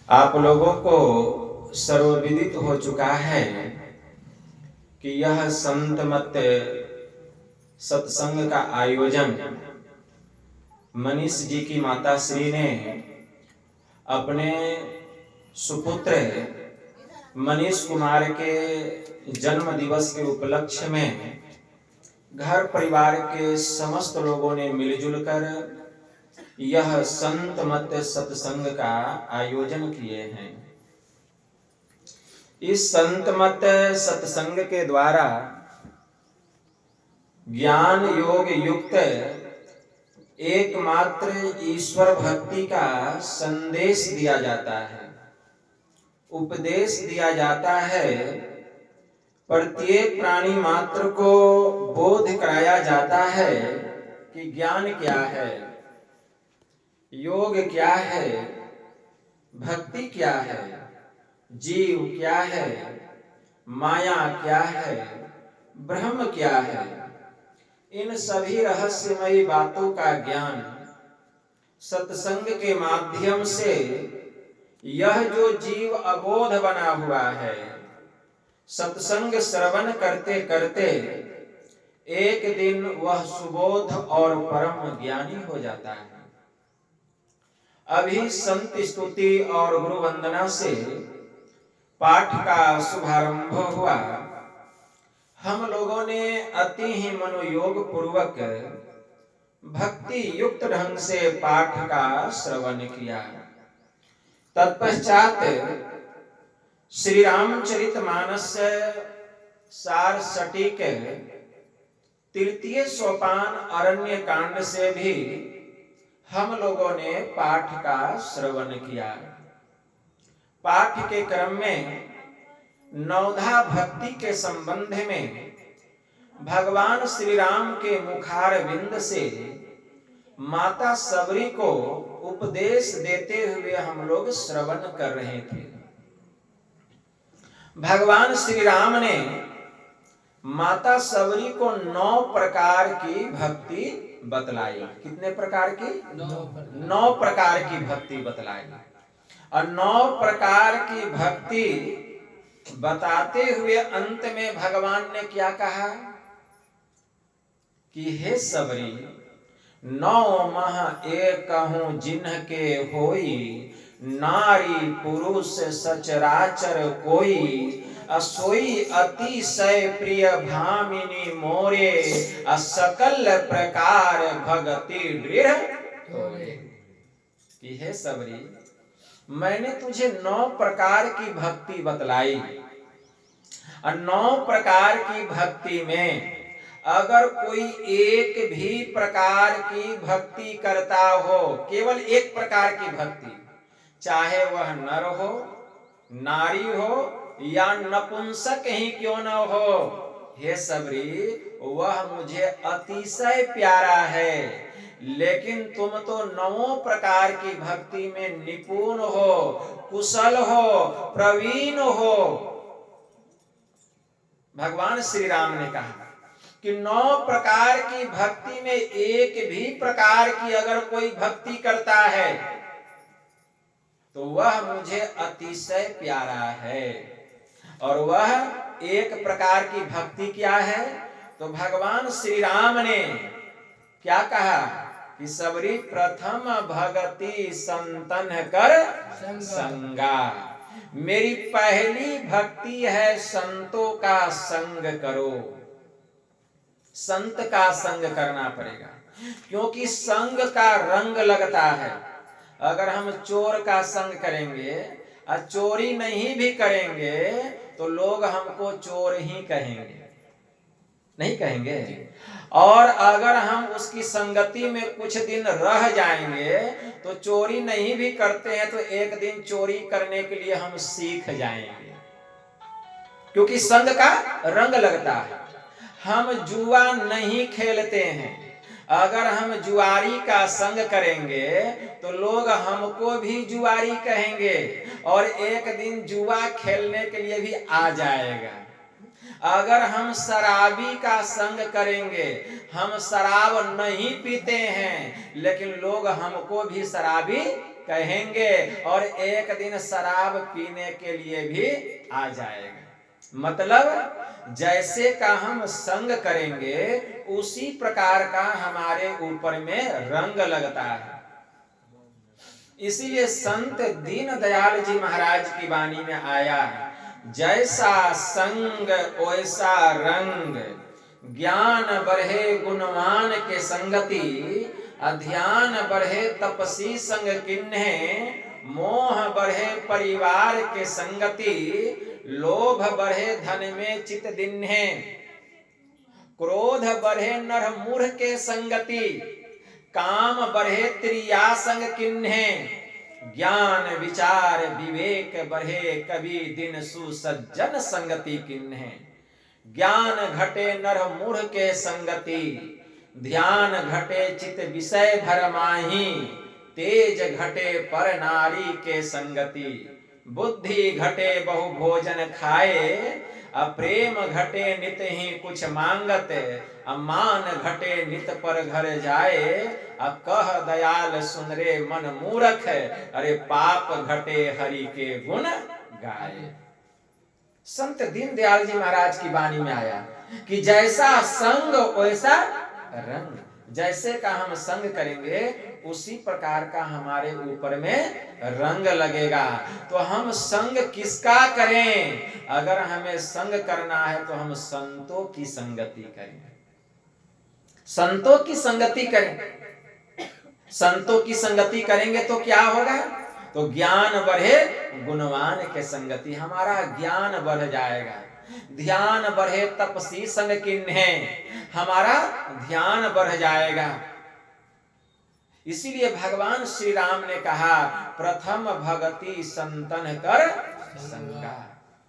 आप लोगों को सर्वविदित हो चुका है कि यह संत मत सत्संग का आयोजन मनीष जी की माता श्री ने अपने सुपुत्र मनीष कुमार के जन्म दिवस के उपलक्ष्य में घर परिवार के समस्त लोगों ने मिलजुल कर यह संत मत सत्संग का आयोजन किए हैं। इस संत मत सत्संग के द्वारा ज्ञान योग युक्त एकमात्र ईश्वर भक्ति का संदेश दिया जाता है, उपदेश दिया जाता है। प्रत्येक प्राणी मात्र को बोध कराया जाता है कि ज्ञान क्या है, योग क्या है, भक्ति क्या है, जीव क्या है, माया क्या है, ब्रह्म क्या है। इन सभी रहस्यमयी बातों का ज्ञान सत्संग के माध्यम से यह जो जीव अबोध बना हुआ है, सत्संग श्रवण करते करते एक दिन वह सुबोध और परम ज्ञानी हो जाता है। अभी संत स्तुति और गुरु वंदना से पाठ का शुभारंभ हुआ। हम लोगों ने अति ही मनोयोग पूर्वक भक्ति युक्त ढंग से पाठ का श्रवण किया। तत्पश्चात श्री रामचरितमानस सार सटीक तृतीय सोपान अरण्य कांड से भी हम लोगों ने पाठ का श्रवण किया। पाठ के क्रम में नवधा भक्ति के संबंध में भगवान श्री राम के मुखार विंद से माता सबरी को उपदेश देते हुए हम लोग श्रवण कर रहे थे। भगवान श्री राम ने माता सबरी को 9 प्रकार की भक्ति बतलाई। कितने प्रकार की? 9 प्रकार की भक्ति बतलाई। और 9 प्रकार की भक्ति बताते हुए अंत में भगवान ने क्या कहा कि हे सबरी 9 मह एकहु जिन्ह के होई, नारी पुरुष सचराचर कोई, असोई अतिशय प्रिय भामिनी मोरे, असकल प्रकार भगति दृढ़ होए। कि हे सबरी मैंने तुझे 9 प्रकार की भक्ति बतलाई और 9 प्रकार की भक्ति में अगर कोई एक भी प्रकार की भक्ति करता हो, केवल एक प्रकार की भक्ति, चाहे वह नर हो, नारी हो या नपुंसक ही क्यों न हो, हे सबरी वह मुझे अतिशय प्यारा है। लेकिन तुम तो 9 प्रकार की भक्ति में निपुण हो, कुशल हो, प्रवीण हो। भगवान श्री राम ने कहा कि 9 प्रकार की भक्ति में एक भी प्रकार की अगर कोई भक्ति करता है तो वह मुझे अतिशय प्यारा है। और वह एक प्रकार की भक्ति क्या है? तो भगवान श्री राम ने क्या कहा कि सबरी प्रथम भगति संतन कर संगा। मेरी पहली भक्ति है संतों का संग करो। संत का संग करना पड़ेगा, क्योंकि संग का रंग लगता है। अगर हम चोर का संग करेंगे और चोरी नहीं भी करेंगे तो लोग हमको चोर ही कहेंगे, नहीं कहेंगे। और अगर हम उसकी संगति में कुछ दिन रह जाएंगे तो चोरी नहीं भी करते हैं तो एक दिन चोरी करने के लिए हम सीख जाएंगे, क्योंकि संग का रंग लगता है। हम जुआ नहीं खेलते हैं, अगर हम जुआरी का संग करेंगे तो लोग हमको भी जुआरी कहेंगे और एक दिन जुआ खेलने के लिए भी आ जाएगा। अगर हम शराबी का संग करेंगे, हम शराब नहीं पीते हैं लेकिन लोग हमको भी शराबी कहेंगे और एक दिन शराब पीने के लिए भी आ जाएगा। मतलब जैसे का हम संग करेंगे उसी प्रकार का हमारे ऊपर में रंग लगता है। इसीलिए संत दीन दयाल जी महाराज की वाणी में आया, जैसा संग वैसा रंग, ज्ञान बढ़े गुणवान के संगति, अध्यान बढ़े तपसी संग किन्हे, मोह बढ़े परिवार के संगति, लोभ बढ़े धन में चित दिन्हे, क्रोध बढ़े नर मूढ़ के संगति, काम बढ़े त्रिया संग किन्हे, ज्ञान विचार विवेक बढ़े कवि दिन सुसज्जन संगति किन्हे, ज्ञान घटे नर मूढ़ के संगति, ध्यान घटे चित विषय भर माही, तेज घटे पर नारी के संगति, बुद्धि घटे बहु भोजन खाए, अप्रेम घटे नित ही कुछ मांगत, अमान घटे नित पर घर जाए, कह दयाल सुन रे मन मूरख, अरे पाप घटे हरि के गुण गाए। संत दीन दयाल जी महाराज की वाणी में आया कि जैसा संग वैसा रंग, जैसे का हम संग करेंगे उसी प्रकार का हमारे ऊपर में रंग लगेगा। तो हम संग किसका करें? अगर हमें संग करना है तो हम संतों की संगति करें, संतों की संगति करें। संतों की संगति करेंगे तो क्या होगा? तो ज्ञान बढ़े गुणवान के संगति, हमारा ज्ञान बढ़ जाएगा। ध्यान बढ़े तपसी संग किन्हे, हमारा ध्यान बढ़ जाएगा। इसीलिए भगवान श्री राम ने कहा, प्रथम भगति संतन कर संगा।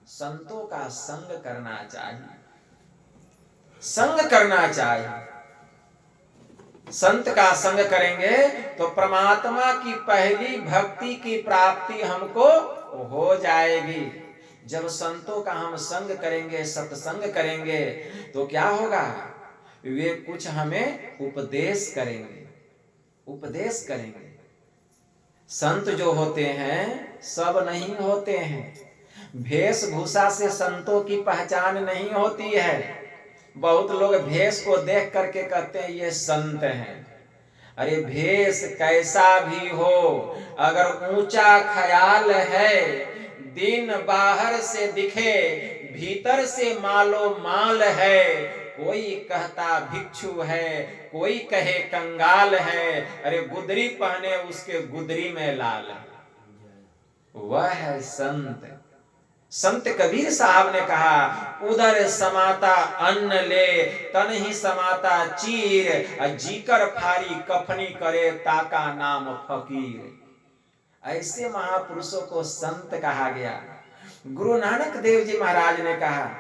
संतों का संग करना चाहिए, संग करना चाहिए। संत का संग करेंगे तो परमात्मा की पहली भक्ति की प्राप्ति हमको हो जाएगी। जब संतों का हम संग करेंगे, सत्संग करेंगे तो क्या होगा? वे कुछ हमें उपदेश करेंगे, उपदेश करेंगे। संत जो होते हैं सब नहीं होते हैं, वेशभूषा से संतों की पहचान नहीं होती है। बहुत लोग भेष को देख करके कहते हैं ये संत हैं। अरे भेष कैसा भी हो, अगर ऊंचा ख्याल है, दिन बाहर से दिखे भीतर से मालो माल है, कोई कहता भिक्षु है, कोई कहे कंगाल है, अरे गुदरी पहने उसके गुदरी में लाल है, वह है संत। संत कबीर साहब ने कहा, उदर समाता अन्न ले, तन ही समाता चीर, जीकर फारी कफनी करे ताका नाम फकीर। ऐसे महापुरुषों को संत कहा गया। गुरु नानक देव जी महाराज ने कहा,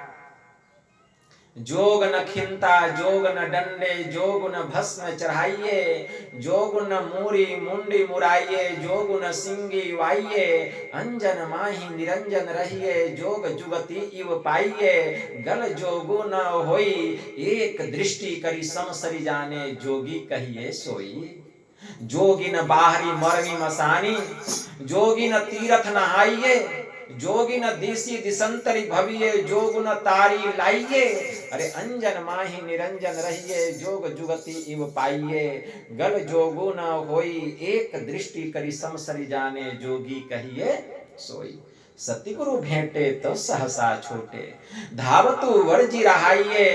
जोग न खिंता जोग न डंडे, जोग न भस्म चढ़ाइए, जोग न मूरी मुंडी मुराइए, जोग न सिंगी वाइये, अंजन माही निरंजन रहिए, जोग जुगति इव पाइये, गल जोगु न होई, एक दृष्टि करी समसरी जाने, जोगी कहिए सोई। जोगी न बाहरी मरनी मसानी, जोगी न तीरथ नहाइए, जोगी न दिसी दिसंतरी भविये, जोग न तारी लाइये, अरे अंजन माही निरंजन रहिए, जोग जुगति इव पाइये, गल जोगु न होई, एक दृष्टि करी समसरी जाने, जोगी कहिए सोई। सतगुरु भेंटे तो सहसा छोटे, धावतु वर्जी रहाइये,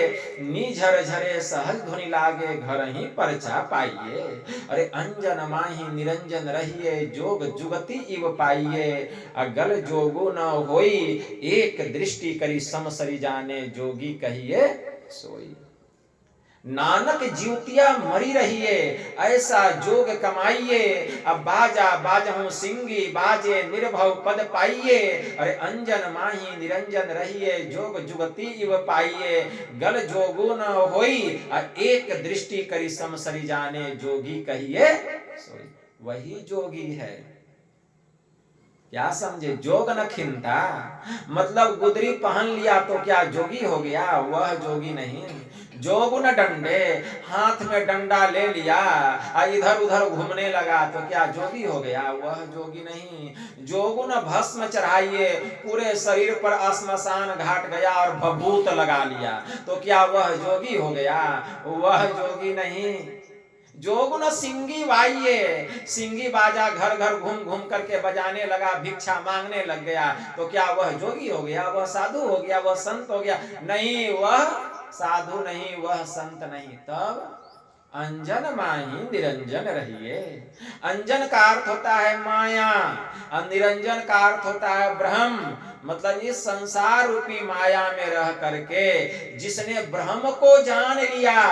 नीझर झरे सहज धुनि लागे, घर ही परचा पाइये, अरे अंजन माही निरंजन रहिए, जोग जुगति इव पाइये, अगल जोगु न होई, एक दृष्टि करी समसरी जाने, जोगी कहिए सोई। नानक जीवतिया मरी रहिए, ऐसा जोग कमाइए, अब बाजा बाजहूं सिंगी बाजे, निर्भव पद पाइए, अरे अंजन माही निरंजन रहिए, जोग जुगति इव पाइए, गल जोगु न होई, एक दृष्टि करी समसरी जाने, जोगी कहिए सोई। वही जोगी है, क्या समझे? जोग न खिंता मतलब गुदरी पहन लिया तो क्या जोगी हो गया? वह जोगी नहीं। जोगुन डंडे, हाथ में डंडा ले लिया इधर उधर घूमने लगा तो क्या जोगी हो गया? वह जोगी नहीं। जोगुन भस्म चढ़ाइए, पूरे शरीर पर श्मशान घाट गया और भभूत लगा लिया तो क्या वह जोगी हो गया? वह जोगी नहीं। जोगुन सिंगी बाइये, सिंगी बाजा घर घर घूम घूम करके बजाने लगा, भिक्षा मांगने लग गया तो क्या वह जोगी हो गया? वह साधु हो गया? वह संत हो गया? नहीं, वह साधु नहीं, वह संत नहीं। तब अंजन माही निरंजन रहिए। अंजन का अर्थ होता है माया और निरंजन का अर्थ होता है ब्रह्म। मतलब इस संसार रूपी माया में रह करके जिसने ब्रह्म को जान लिया,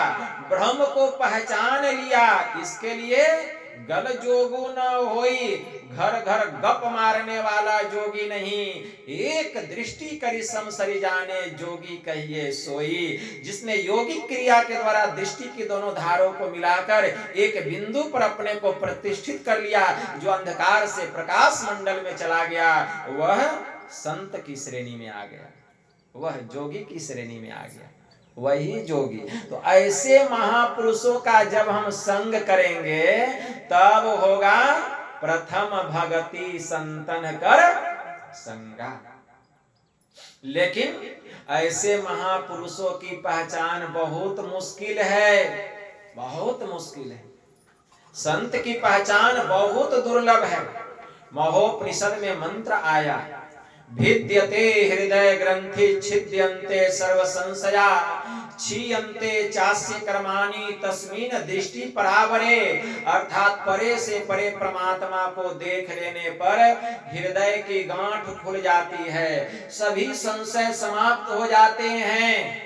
ब्रह्म को पहचान लिया, इसके लिए गल जोगु न होई, घर घर गप मारने वाला जोगी नहीं। एक दृष्टि करी समसरी जाने, जोगी कहिए सोई। जिसने योगिक क्रिया के द्वारा दृष्टि की दोनों धारों को मिलाकर एक बिंदु पर अपने को प्रतिष्ठित कर लिया, जो अंधकार से प्रकाश मंडल में चला गया, वह संत की श्रेणी में आ गया, वह जोगी की श्रेणी में आ गया, वही जोगी। तो ऐसे महापुरुषों का जब हम संग करेंगे तब होगा प्रथम भगति संतन कर संगा। लेकिन ऐसे महापुरुषों की पहचान बहुत मुश्किल है, बहुत मुश्किल है। संत की पहचान बहुत दुर्लभ है। महोपनिषद में मंत्र आया, भिद्यते हृदय ग्रंथि छिद्यन्ते सर्व संशया, क्षीयन्ते चास्य कर्माणि तस्मिन् दृष्टि परावरे। अर्थात परे से परे परमात्मा को देख लेने पर हृदय की गांठ खुल जाती है, सभी संशय समाप्त हो जाते हैं,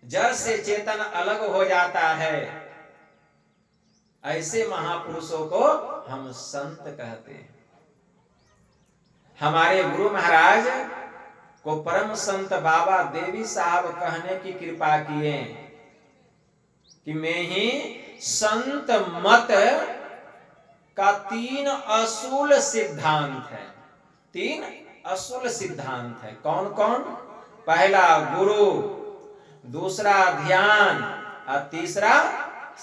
जड़ से चेतन अलग हो जाता है। ऐसे महापुरुषों को हम संत कहते हैं। हमारे गुरु महाराज को परम संत बाबा देवी साहब कहने की कृपा किए कि मैं ही संत मत का 3 असूल सिद्धांत है। 3 असूल सिद्धांत है। कौन कौन? पहला गुरु, दूसरा ध्यान और तीसरा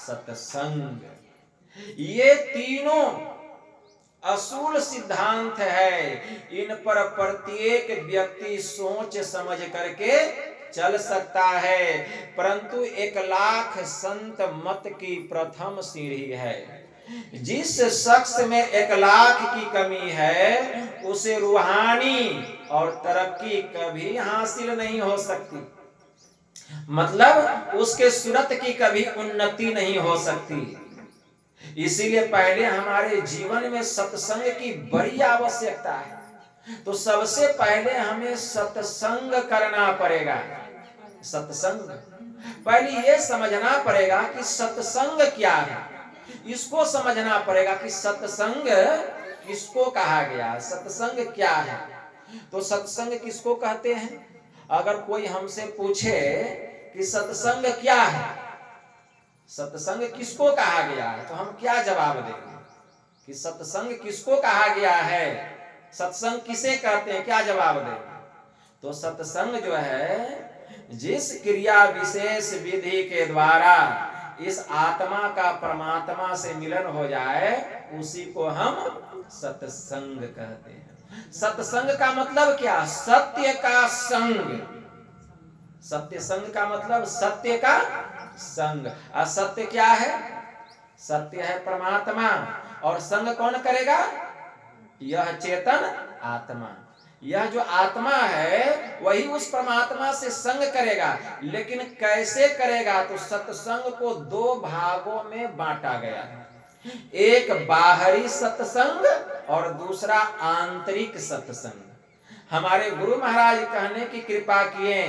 सत्संग। ये तीनों असूल सिद्धांत है। इन पर प्रत्येक व्यक्ति सोच समझ करके चल सकता है, परंतु 1,00,000 संत मत की प्रथम सीढ़ी है। जिस शख्स में 1,00,000 की कमी है उसे रूहानी और तरक्की कभी हासिल नहीं हो सकती, मतलब उसके सूरत की कभी उन्नति नहीं हो सकती। इसीलिए पहले हमारे जीवन में सत्संग की बड़ी आवश्यकता है। तो सबसे पहले हमें सत्संग करना पड़ेगा। सत्संग पहले ये समझना पड़ेगा कि सत्संग क्या है, इसको समझना पड़ेगा कि सत्संग किसको कहा गया, सत्संग क्या है। तो सत्संग किसको कहते हैं? अगर कोई हमसे पूछे कि सत्संग क्या है, सत्संग किसको कहा गया है, तो हम क्या जवाब देंगे कि सत्संग किसको कहा गया है, सत्संग किसे कहते हैं, क्या जवाब देंगे? तो सत्संग जो है, जिस क्रिया विशेष विधि के द्वारा इस आत्मा का परमात्मा से मिलन हो जाए उसी को हम सत्संग कहते हैं। सत्संग का मतलब क्या? सत्य का संग। सत्य संग का मतलब सत्य का संग। असत्य क्या है? सत्य है परमात्मा, और संग कौन करेगा? यह चेतन आत्मा। यह जो आत्मा है वही उस परमात्मा से संग करेगा, लेकिन कैसे करेगा? तो सत्संग को 2 भागों में बांटा गया है, एक बाहरी सत्संग और दूसरा आंतरिक सत्संग। हमारे गुरु महाराज कहने की कृपा किए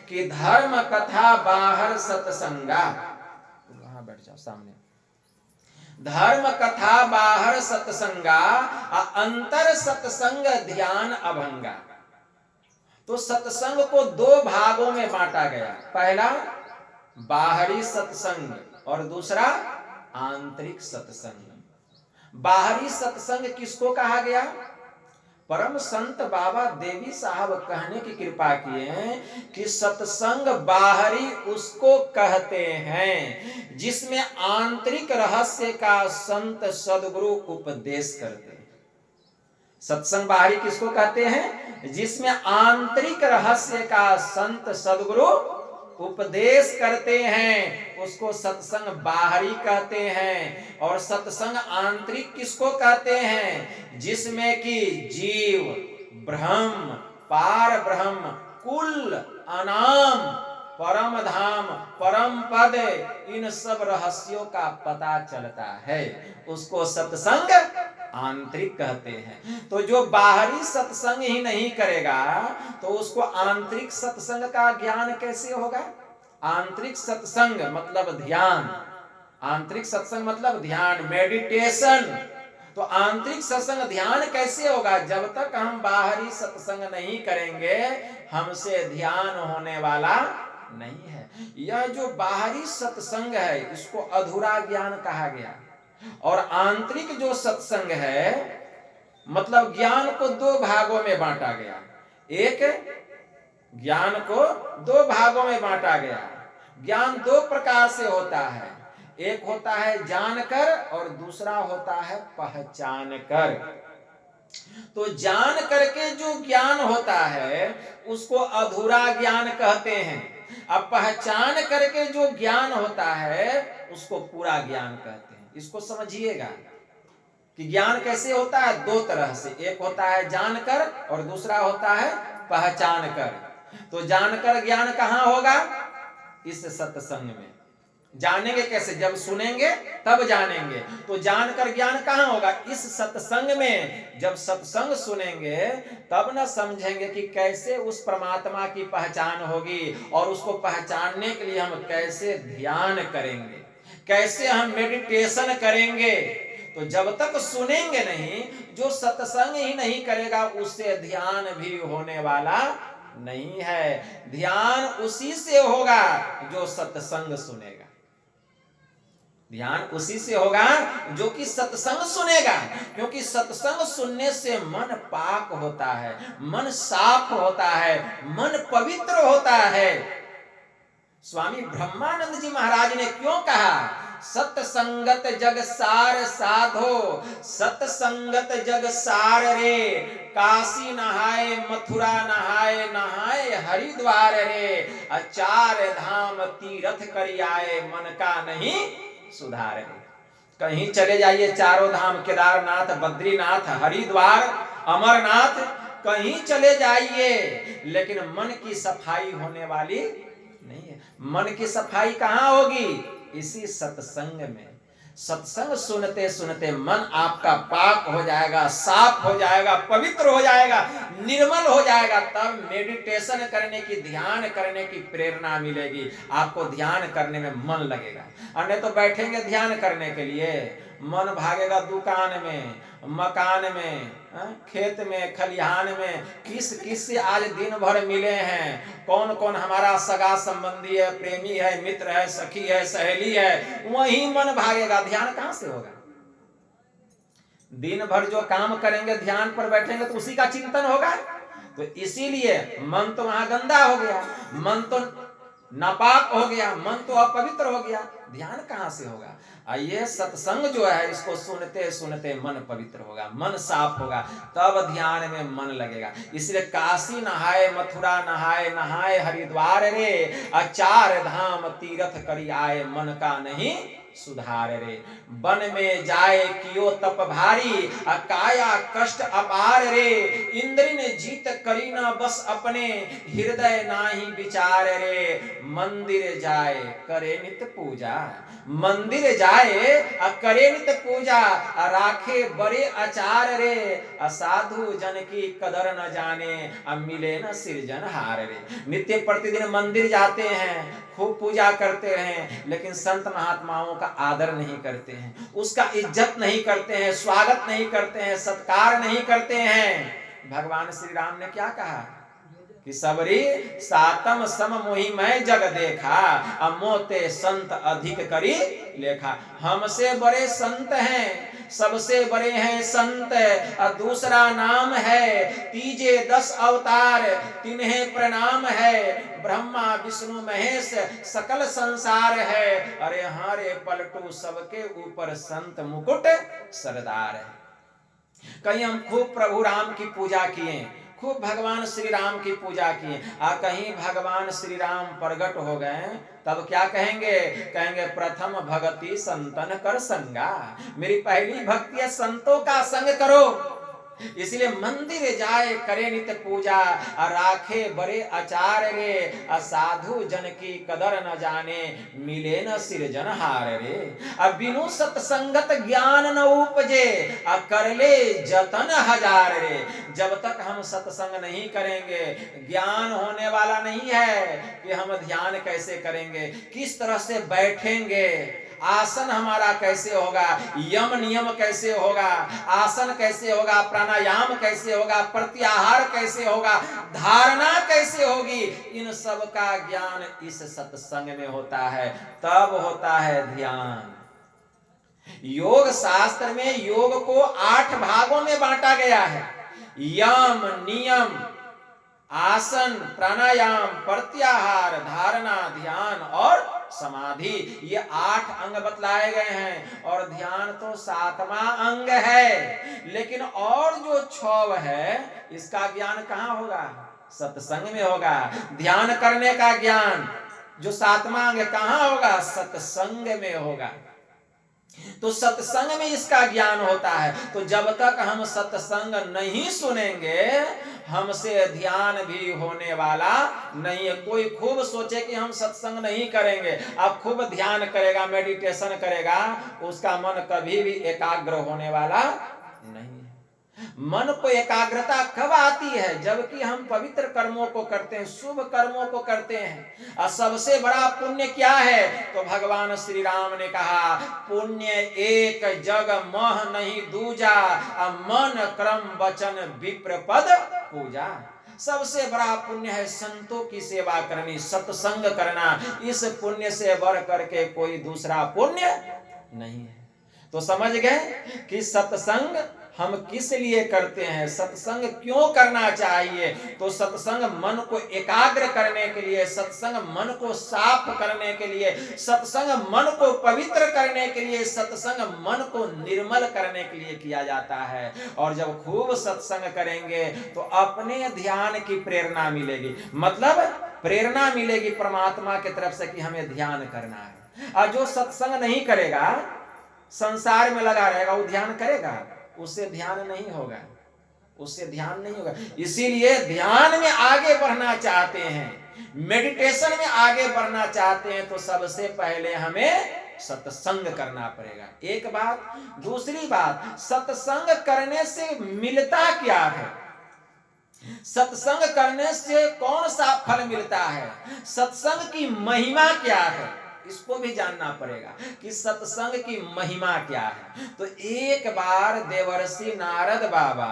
कि धर्म कथा बाहर सत्संगा, वहां बैठ जाओ सामने, धर्म कथा बाहर सत्संगा अंतर सत्संग ध्यान अभंगा। तो सत्संग को 2 भागों में बांटा गया, पहला बाहरी सत्संग और दूसरा आंतरिक सत्संग। बाहरी सत्संग किसको कहा गया? परम संत बाबा देवी साहब कहने की कृपा किए हैं कि सत्संग बाहरी उसको कहते हैं जिसमें आंतरिक रहस्य का संत सदगुरु उपदेश करते हैं। सत्संग बाहरी किसको कहते हैं? जिसमें आंतरिक रहस्य का संत सदगुरु उपदेश करते हैं, उसको सत्संग बाहरी कहते हैं। और सत्संग आंतरिक किसको कहते हैं? जिसमें कि जीव, ब्रह्म, पार ब्रह्म, कुल, अनाम, परम धाम, परम पद, इन सब रहस्यों का पता चलता है, उसको सत्संग आंतरिक कहते हैं। तो जो बाहरी सत्संग ही नहीं करेगा तो उसको आंतरिक सत्संग का ज्ञान कैसे होगा? आंतरिक सत्संग मतलब ध्यान, आंतरिक सत्संग मतलब ध्यान, मेडिटेशन। तो आंतरिक सत्संग ध्यान कैसे होगा? जब तक हम बाहरी सत्संग नहीं करेंगे हमसे ध्यान होने वाला नहीं है। यह जो बाहरी सत्संग है इसको अधूरा ज्ञान कहा गया। और आंतरिक जो सत्संग है मतलब ज्ञान को दो भागों में बांटा गया। एक, ज्ञान को दो भागों में बांटा गया। ज्ञान दो प्रकार से होता है, एक होता है जानकर और दूसरा होता है पहचान कर। तो जान करके जो ज्ञान होता है उसको अधूरा ज्ञान कहते हैं। अब पहचान करके जो ज्ञान होता है उसको पूरा ज्ञान कहते हैं। इसको समझिएगा कि ज्ञान कैसे होता है, दो तरह से, एक होता है जानकर और दूसरा होता है पहचान कर। तो जानकर ज्ञान कहाँ होगा? इस सत्संग में। जानेंगे कैसे? जब सुनेंगे तब जानेंगे। तो जानकर ज्ञान कहाँ होगा? इस सत्संग में। जब सत्संग सुनेंगे तब न समझेंगे कि कैसे उस परमात्मा की पहचान होगी और उसको पहचानने के लिए हम कैसे ध्यान करेंगे, कैसे हम मेडिटेशन करेंगे। तो जब तक सुनेंगे नहीं, जो सत्संग ही नहीं करेगा उससे ध्यान भी होने वाला नहीं है। ध्यान उसी से होगा जो सत्संग सुनेगा। ध्यान उसी से होगा जो कि सत्संग सुनेगा, क्योंकि सत्संग सुनने से मन पाक होता है, मन साफ होता है, मन पवित्र होता है। स्वामी ब्रह्मानंद जी महाराज ने क्यों कहा, सत्संगत जग सार साधो, सत्संगत जग सार रे, काशी नहाए मथुरा नहाए, नहाए हरिद्वार रे, चार धाम तीर्थ करी आए, मन का नहीं सुधार रे। कहीं चले जाइए चारों धाम, केदारनाथ, बद्रीनाथ, हरिद्वार, अमरनाथ, कहीं चले जाइए, लेकिन मन की सफाई होने वाली नहीं है। मन की सफाई कहाँ होगी? इसी सत्संग में। सत्संग सुनते सुनते मन आपका पाक हो जाएगा, साफ हो जाएगा, पवित्र हो जाएगा, निर्मल हो जाएगा। तब मेडिटेशन करने की, ध्यान करने की प्रेरणा मिलेगी, आपको ध्यान करने में मन लगेगा। अन्य तो बैठेंगे ध्यान करने के लिए, मन भागेगा दुकान में, मकान में, खेत में, खलिहान में, किस किस से आज दिन भर मिले हैं, कौन कौन हमारा सगा संबंधी है, प्रेमी है, मित्र है, सखी है, सहेली है, वही मन भागेगा। ध्यान कहां से होगा? दिन भर जो काम करेंगे, ध्यान पर बैठेंगे तो उसी का चिंतन होगा। तो इसीलिए मन तो वहां गंदा हो गया, मन तो नापाक हो गया, मन तो अपवित्र हो गया, ध्यान कहां से होगा? ये सत्संग जो है इसको सुनते सुनते मन पवित्र होगा, मन साफ होगा, तब ध्यान में मन लगेगा। इसलिए काशी नहाए मथुरा नहाए, नहाए हरिद्वार रे, चार धाम तीर्थ करी आए, मन का नहीं सुधार रे। वन में जाए कियो तप भारी, काया कष्ट अपार रे, इंद्र ने जीत करी ना बस अपने, हृदय नाही विचार रे, मंदिर जाए करे नित पूजा, मंदिर जाए करे नित पूजा, राखे बड़े आचार रे, असाधु जन की कदर न जाने, मिले न सृजनहार रे। नित्य प्रतिदिन मंदिर जाते हैं, खूब पूजा करते हैं, लेकिन संत महात्माओं का आदर नहीं करते हैं, उसका इज्जत नहीं करते हैं, स्वागत नहीं करते हैं, सत्कार नहीं करते हैं। भगवान श्री राम ने क्या कहा कि सबरी सातम सम मोहि मैं जग देखा, अमोते संत अधिक करी लेखा। हमसे बड़े संत हैं, सबसे बड़े हैं संत, और दूसरा नाम है तीजे 10 अवतार, तिन्हें प्रणाम है, ब्रह्मा विष्णु महेश सकल संसार है। अरे हाँ रे पलटू, सबके ऊपर संत मुकुट सरदार है। कहीं हम खूब प्रभु राम की पूजा किए, खूब भगवान श्री राम की पूजा किए, कहीं भगवान श्री राम प्रकट हो गए, तब क्या कहेंगे? कहेंगे प्रथम भक्ति संतन कर संगा, मेरी पहली भक्ति है संतों का संग करो। इसलिए मंदिर जाए करे नित पूजा, राखे बड़े आचार रे, साधु जन की कदर न जाने, मिले न सिरजनहार रे। अब बिनु सत्संगत ज्ञान न उपजे, कर ले जतन हजार रे। जब तक हम सत्संग नहीं करेंगे, ज्ञान होने वाला नहीं है कि हम ध्यान कैसे करेंगे, किस तरह से बैठेंगे, आसन हमारा कैसे होगा, यम नियम कैसे होगा, आसन कैसे होगा, प्राणायाम कैसे होगा, प्रत्याहार कैसे होगा, धारणा कैसे होगी, इन सब का ज्ञान इस सत्संग में होता है। तब होता है ध्यान। योग शास्त्र में योग को 8 भागों में बांटा गया है। यम नियम, आसन, प्राणायाम, प्रत्याहार, धारणा, ध्यान और समाधि, ये 8 अंग बतलाए गए हैं। और ध्यान तो 7वां अंग है, लेकिन और जो 6 है इसका ज्ञान कहाँ होगा? सत्संग में होगा। ध्यान करने का ज्ञान जो 7वां अंग कहाँ होगा? सत्संग में होगा। तो सत्संग में इसका ज्ञान होता है। तो जब तक हम सत्संग नहीं सुनेंगे, हमसे ध्यान भी होने वाला नहीं है। कोई खूब सोचे कि हम सत्संग नहीं करेंगे, अब खूब ध्यान करेगा, मेडिटेशन करेगा, उसका मन कभी भी एकाग्र होने वाला नहीं है। मन को एकाग्रता कब आती है? जबकि हम पवित्र कर्मों को करते हैं, शुभ कर्मों को करते हैं। और सबसे बड़ा पुण्य क्या है? तो भगवान श्री राम ने कहा, पुण्य एक जग मह नहीं दूजा, मन क्रम वचन विप्र पद पूजा। सबसे बड़ा पुण्य है संतों की सेवा करनी, सत्संग करना। इस पुण्य से बढ़ करके कोई दूसरा पुण्य नहीं है। तो समझ गए कि सत्संग हम किस लिए करते हैं, सत्संग क्यों करना चाहिए। तो सत्संग मन को एकाग्र करने के लिए, सत्संग मन को साफ करने के लिए, सत्संग मन को पवित्र करने के लिए, सत्संग मन को निर्मल करने के लिए किया जाता है। और जब खूब सत्संग करेंगे तो अपने ध्यान की प्रेरणा मिलेगी, मतलब प्रेरणा मिलेगी परमात्मा की तरफ से कि हमें ध्यान करना है। और जो सत्संग नहीं करेगा, संसार में लगा रहेगा, वो ध्यान करेगा? उससे ध्यान नहीं होगा, उससे ध्यान नहीं होगा। इसीलिए ध्यान में आगे बढ़ना चाहते हैं, मेडिटेशन में आगे बढ़ना चाहते हैं, तो सबसे पहले हमें सत्संग करना पड़ेगा। एक बात। दूसरी बात, सत्संग करने से मिलता क्या है? सत्संग करने से कौन सा फल मिलता है? सत्संग की महिमा क्या है? इसको भी जानना पड़ेगा कि सत्संग की महिमा क्या है। तो एक बार देवर्षि नारद बाबा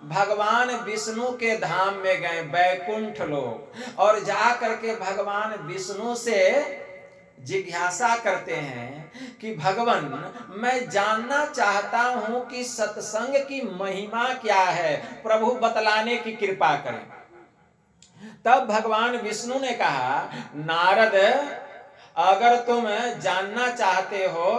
भगवान विष्णु के धाम में गए, बैकुंठ लोक, और जा करके भगवान विष्णु से जिज्ञासा करते हैं कि भगवान, मैं जानना चाहता हूं कि सत्संग की महिमा क्या है, प्रभु बतलाने की कृपा करें। तब भगवान विष्णु ने कहा, नारद, अगर तुम जानना चाहते हो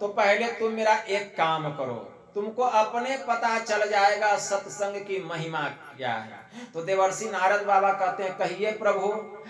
तो पहले तुम मेरा एक काम करो, तुमको अपने पता चल जाएगा सत्संग की महिमा क्या है। तो देवर्षि नारद बाबा कहते हैं, कहिए प्रभु।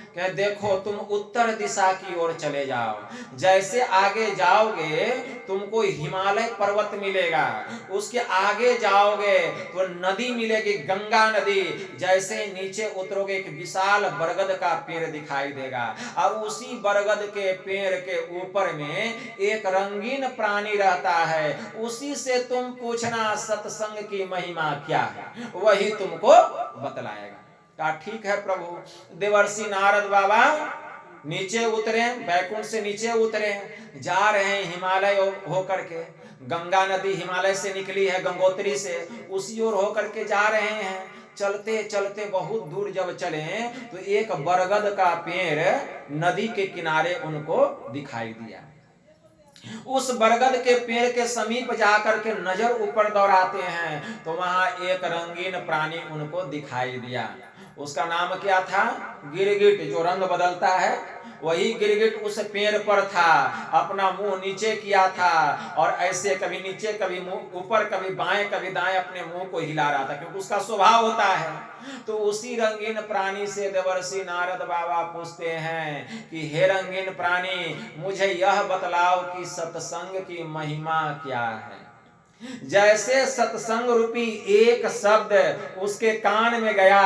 कहे, देखो तुम उत्तर दिशा की ओर चले जाओ, जैसे आगे जाओगे तुमको हिमालय पर्वत मिलेगा, उसके आगे जाओगे तो नदी मिलेगी, गंगा नदी। जैसे नीचे उतरोगे एक विशाल बरगद का पेड़ दिखाई देगा, और उसी बरगद के पेड़ के ऊपर में एक रंगीन प्राणी रहता है, उसी से तुम पूछना सत्संग की महिमा क्या है, वही तुमको बतलाएगा। कहा, ठीक है प्रभु। देवर्षि नारद बाबा नीचे उतरे, बैकुंठ से नीचे उतरे, जा रहे हैं हिमालय होकर के। गंगा नदी हिमालय से निकली है, गंगोत्री से, उसी ओर होकर के जा रहे हैं। चलते चलते बहुत दूर जब चले तो एक बरगद का पेड़ नदी के किनारे उनको दिखाई दिया। उस बरगद के पेड़ के समीप जाकर के नजर ऊपर दौड़ाते हैं तो वहां एक रंगीन प्राणी उनको दिखाई दिया। उसका नाम क्या था? गिरगिट, जो रंग बदलता है वही गिरगिट उस पेड़ पर था। अपना मुंह नीचे किया था और ऐसे कभी नीचे कभी मुंह ऊपर, कभी बाएं कभी दाएं अपने मुंह को हिला रहा था, क्योंकि उसका स्वभाव होता है। तो उसी रंगीन प्राणी से देवर्षि नारद बाबा पूछते हैं कि हे रंगीन प्राणी, मुझे यह बतलाओ कि सत्संग की महिमा क्या है। जैसे सत्संग रूपी एक शब्द उसके कान में गया,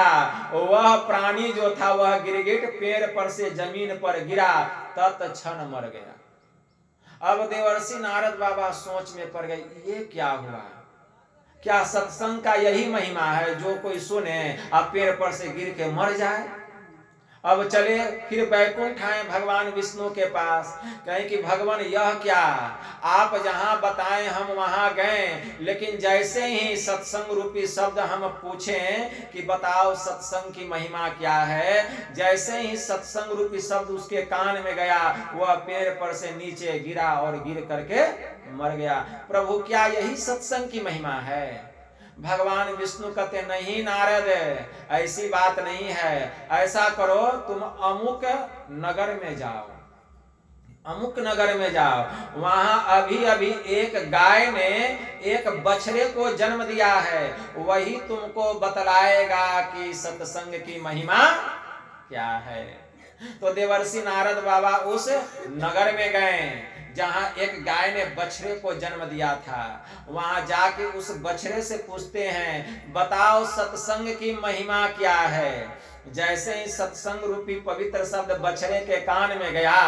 वह प्राणी जो था वह गिरगिट पेड़ पर से जमीन पर गिरा, तत्क्षण मर गया। अब देवर्षि नारद बाबा सोच में पड़ गए, ये क्या हुआ? क्या सत्संग का यही महिमा है, जो कोई सुने और पेड़ पर से गिर के मर जाए? अब चले फिर बैकुंठ आए भगवान विष्णु के पास, कहें कि भगवान यह क्या, आप जहां बताएं हम वहां गए, लेकिन जैसे ही सत्संग रूपी शब्द हम पूछें कि बताओ सत्संग की महिमा क्या है, जैसे ही सत्संग रूपी शब्द उसके कान में गया, वह पेड़ पर से नीचे गिरा और गिर करके मर गया। प्रभु क्या यही सत्संग की महिमा है? भगवान विष्णु कहते नहीं नारद, ऐसी बात नहीं है। ऐसा करो, तुम अमुक नगर में जाओ, अमुक नगर में जाओ, वहां अभी अभी एक गाय ने एक बछड़े को जन्म दिया है, वही तुमको बतलाएगा कि सत्संग की महिमा क्या है। तो देवर्षि नारद बाबा उस नगर में गए जहां एक गाय ने बछड़े को जन्म दिया था। वहां जाके उस बछड़े से पूछते हैं, बताओ सत्संग की महिमा क्या है। जैसे ही सत्संग रूपी पवित्र शब्द बछड़े के कान में गया,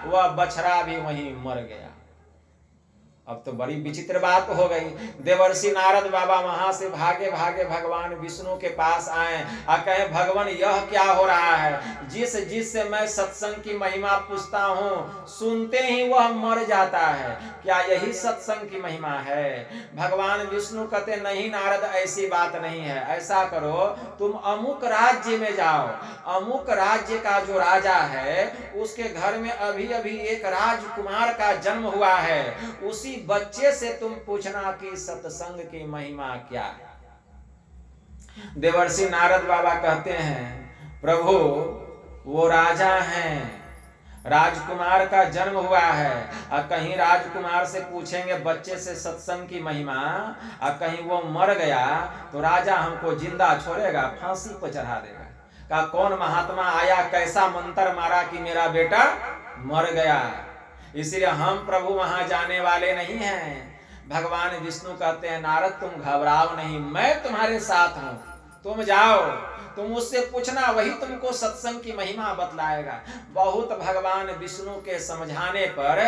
वह बछड़ा भी वहीं मर गया। अब तो बड़ी विचित्र बात हो गई। देवर्षि नारद बाबा वहां से भागे भागे भगवान विष्णु के पास आए और कहे, भगवान यह क्या हो रहा है? जिससे मैं सत्संग की महिमा पूछता हूँ, सुनते ही वह मर जाता है, क्या यही सत्संग की महिमा है? भगवान विष्णु कहते नहीं नारद, ऐसी बात नहीं है। ऐसा करो, तुम अमुक राज्य में जाओ, अमुक राज्य का जो राजा है उसके घर में अभी अभी एक राजकुमार का जन्म हुआ है, उसी बच्चे से तुम पूछना कि सत्संग की महिमा क्या है। देवर्षि नारद बाबा कहते हैं, प्रभु वो राजा हैं, राजकुमार का जन्म हुआ है, और कहीं राजकुमार से पूछेंगे बच्चे से सत्संग की महिमा, और कहीं वो मर गया तो राजा हमको जिंदा छोड़ेगा, फांसी पर चढ़ा देगा। का कौन महात्मा आया, कैसा मंत्र मारा कि मेरा बेटा मर गया। इसलिए हम प्रभु वहां जाने वाले नहीं हैं। भगवान विष्णु कहते हैं, नारद तुम घबराओ नहीं, मैं तुम्हारे साथ हूं, तुम जाओ, तुम उससे पूछना, वही तुमको सत्संग की महिमा बतलाएगा। बहुत भगवान विष्णु के समझाने पर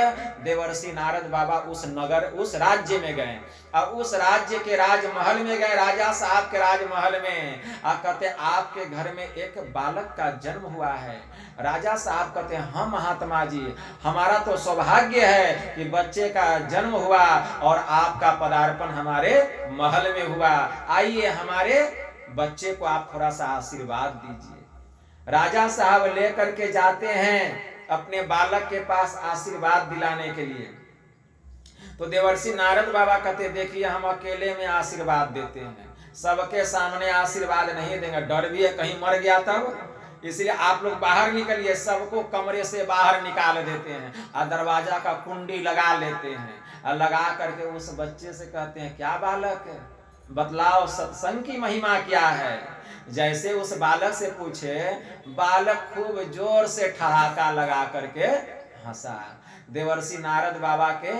देवर्षि नारद बाबा उस नगर, उस राज्य में गए, और उस राज्य के राजमहल में गए, राजा साहब के राजमहल में। कहते आपके घर में एक बालक का जन्म हुआ है। राजा साहब कहते हैं, हाँ महात्मा जी, हमारा तो सौभाग्य है कि बच्चे का जन्म हुआ और आपका पदार्पण हमारे महल में हुआ। आइए हमारे बच्चे को आप थोड़ा सा आशीर्वाद दीजिए। राजा साहब लेकर के जाते हैं अपने बालक के पास आशीर्वाद दिलाने के लिए। तो देवर्षि नारद बाबा कहते, देखिए हम अकेले में आशीर्वाद देते हैं, सबके सामने आशीर्वाद नहीं देंगे, डर भी है कहीं मर गया तब, इसलिए आप लोग बाहर निकलिए। सबको कमरे से बाहर निकाल देते हैं और दरवाजा का कुंडी लगा लेते हैं, और लगा करके उस बच्चे से कहते हैं, क्या बालक बतलाओ सत्संग की महिमा क्या है। जैसे उस बालक से पूछे, बालक खूब जोर से ठहाका लगा करके हंसा। देवर्षि नारद बाबा के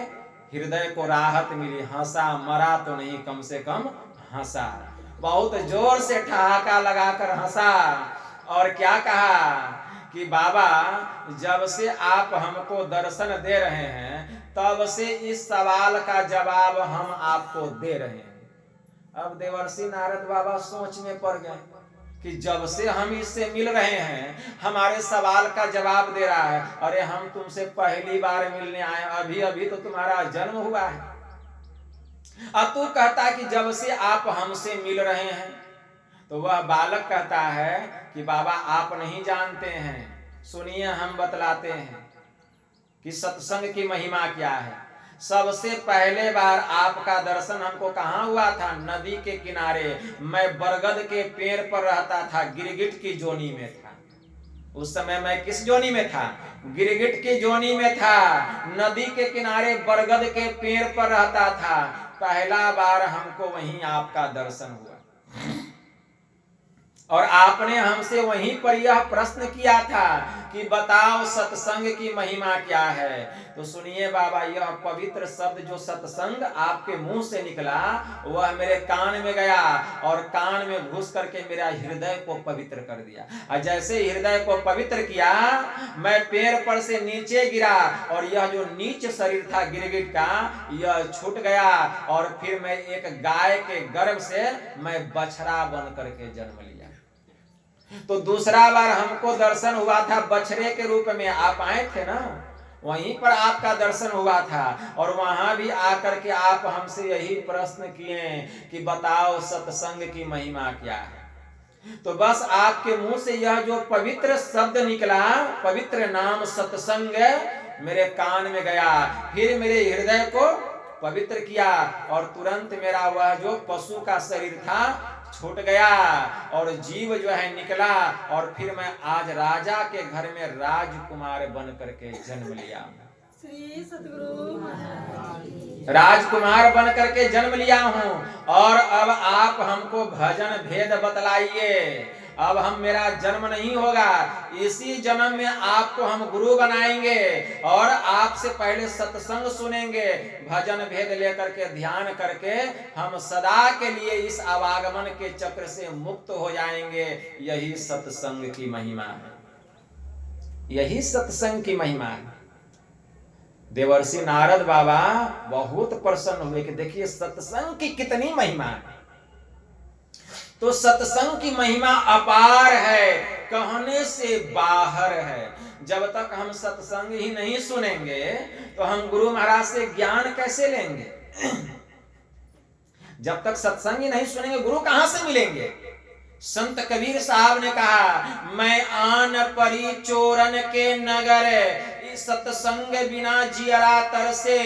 हृदय को राहत मिली, हंसा, मरा तो नहीं, कम से कम हंसा, बहुत जोर से ठहाका लगाकर हंसा। और क्या कहा कि बाबा जब से आप हमको दर्शन दे रहे हैं, तब से इस सवाल का जवाब हम आपको दे रहे हैं। अब देवर्षि नारद बाबा सोच में पड़ गए कि जब से हम इससे मिल रहे हैं, हमारे सवाल का जवाब दे रहा है। अरे हम तुमसे पहली बार मिलने आए, अभी अभी तो तुम्हारा जन्म हुआ है, अब तू कहता कि जब से आप हमसे मिल रहे हैं। तो वह बालक कहता है कि बाबा आप नहीं जानते हैं, सुनिए हम बतलाते हैं कि सत्संग की महिमा क्या है। सबसे पहले बार आपका दर्शन हमको कहाँ हुआ था? नदी के किनारे। मैं बरगद के पेड़ पर रहता था, गिरगिट की जोनी में था। उस समय मैं किस जोनी में था? गिरगिट की जोनी में था। नदी के किनारे बरगद के पेड़ पर रहता था। पहला बार हमको वहीं आपका दर्शन हुआ और आपने हमसे वहीं पर यह प्रश्न किया था कि बताओ सत्संग की महिमा क्या है। तो सुनिए बाबा, यह पवित्र शब्द जो सत्संग आपके मुंह से निकला वह मेरे कान में गया और कान में घुस करके मेरा हृदय को पवित्र कर दिया। और जैसे हृदय को पवित्र किया, मैं पेड़ पर से नीचे गिरा और यह जो नीच शरीर था गिरगिट का, यह छूट गया और फिर मैं एक गाय के गर्भ से मैं बछड़ा बन करके जन्म लिया। तो दूसरा बार हमको दर्शन हुआ था बछड़े के रूप में। आप आए थे ना, वहीं पर आपका दर्शन हुआ था और वहां भी आकर के आप हमसे यही प्रश्न किए कि बताओ सत्संग की महिमा क्या है। तो बस आपके मुंह से यह जो पवित्र शब्द निकला, पवित्र नाम सत्संग, मेरे कान में गया, फिर मेरे हृदय को पवित्र किया और तुरंत मेरा वह जो पशु का शरीर था छूट गया और जीव जो है निकला और फिर मैं आज राजा के घर में राजकुमार बन करके जन्म लिया। श्री सतगुरु राजकुमार बन करके जन्म लिया हूँ। और अब आप हमको भजन भेद बतलाइए। अब हम मेरा जन्म नहीं होगा, इसी जन्म में आपको हम गुरु बनाएंगे और आपसे पहले सत्संग सुनेंगे। भजन भेद लेकर के ध्यान करके हम सदा के लिए इस आवागमन के चक्र से मुक्त हो जाएंगे। यही सत्संग की महिमा है, यही सत्संग की महिमा है। देवर्षि नारद बाबा बहुत प्रसन्न हुए कि देखिए सत्संग की कितनी महिमा है। तो सत्संग की महिमा अपार है, कहने से बाहर है। जब तक हम सत्संग ही नहीं सुनेंगे तो हम गुरु महाराज से ज्ञान कैसे लेंगे? जब तक सत्संग ही नहीं सुनेंगे गुरु कहां से मिलेंगे? संत कबीर साहब ने कहा, मैं आन परी चोरन के नगर, सत्संग बिना जियरा तरसे,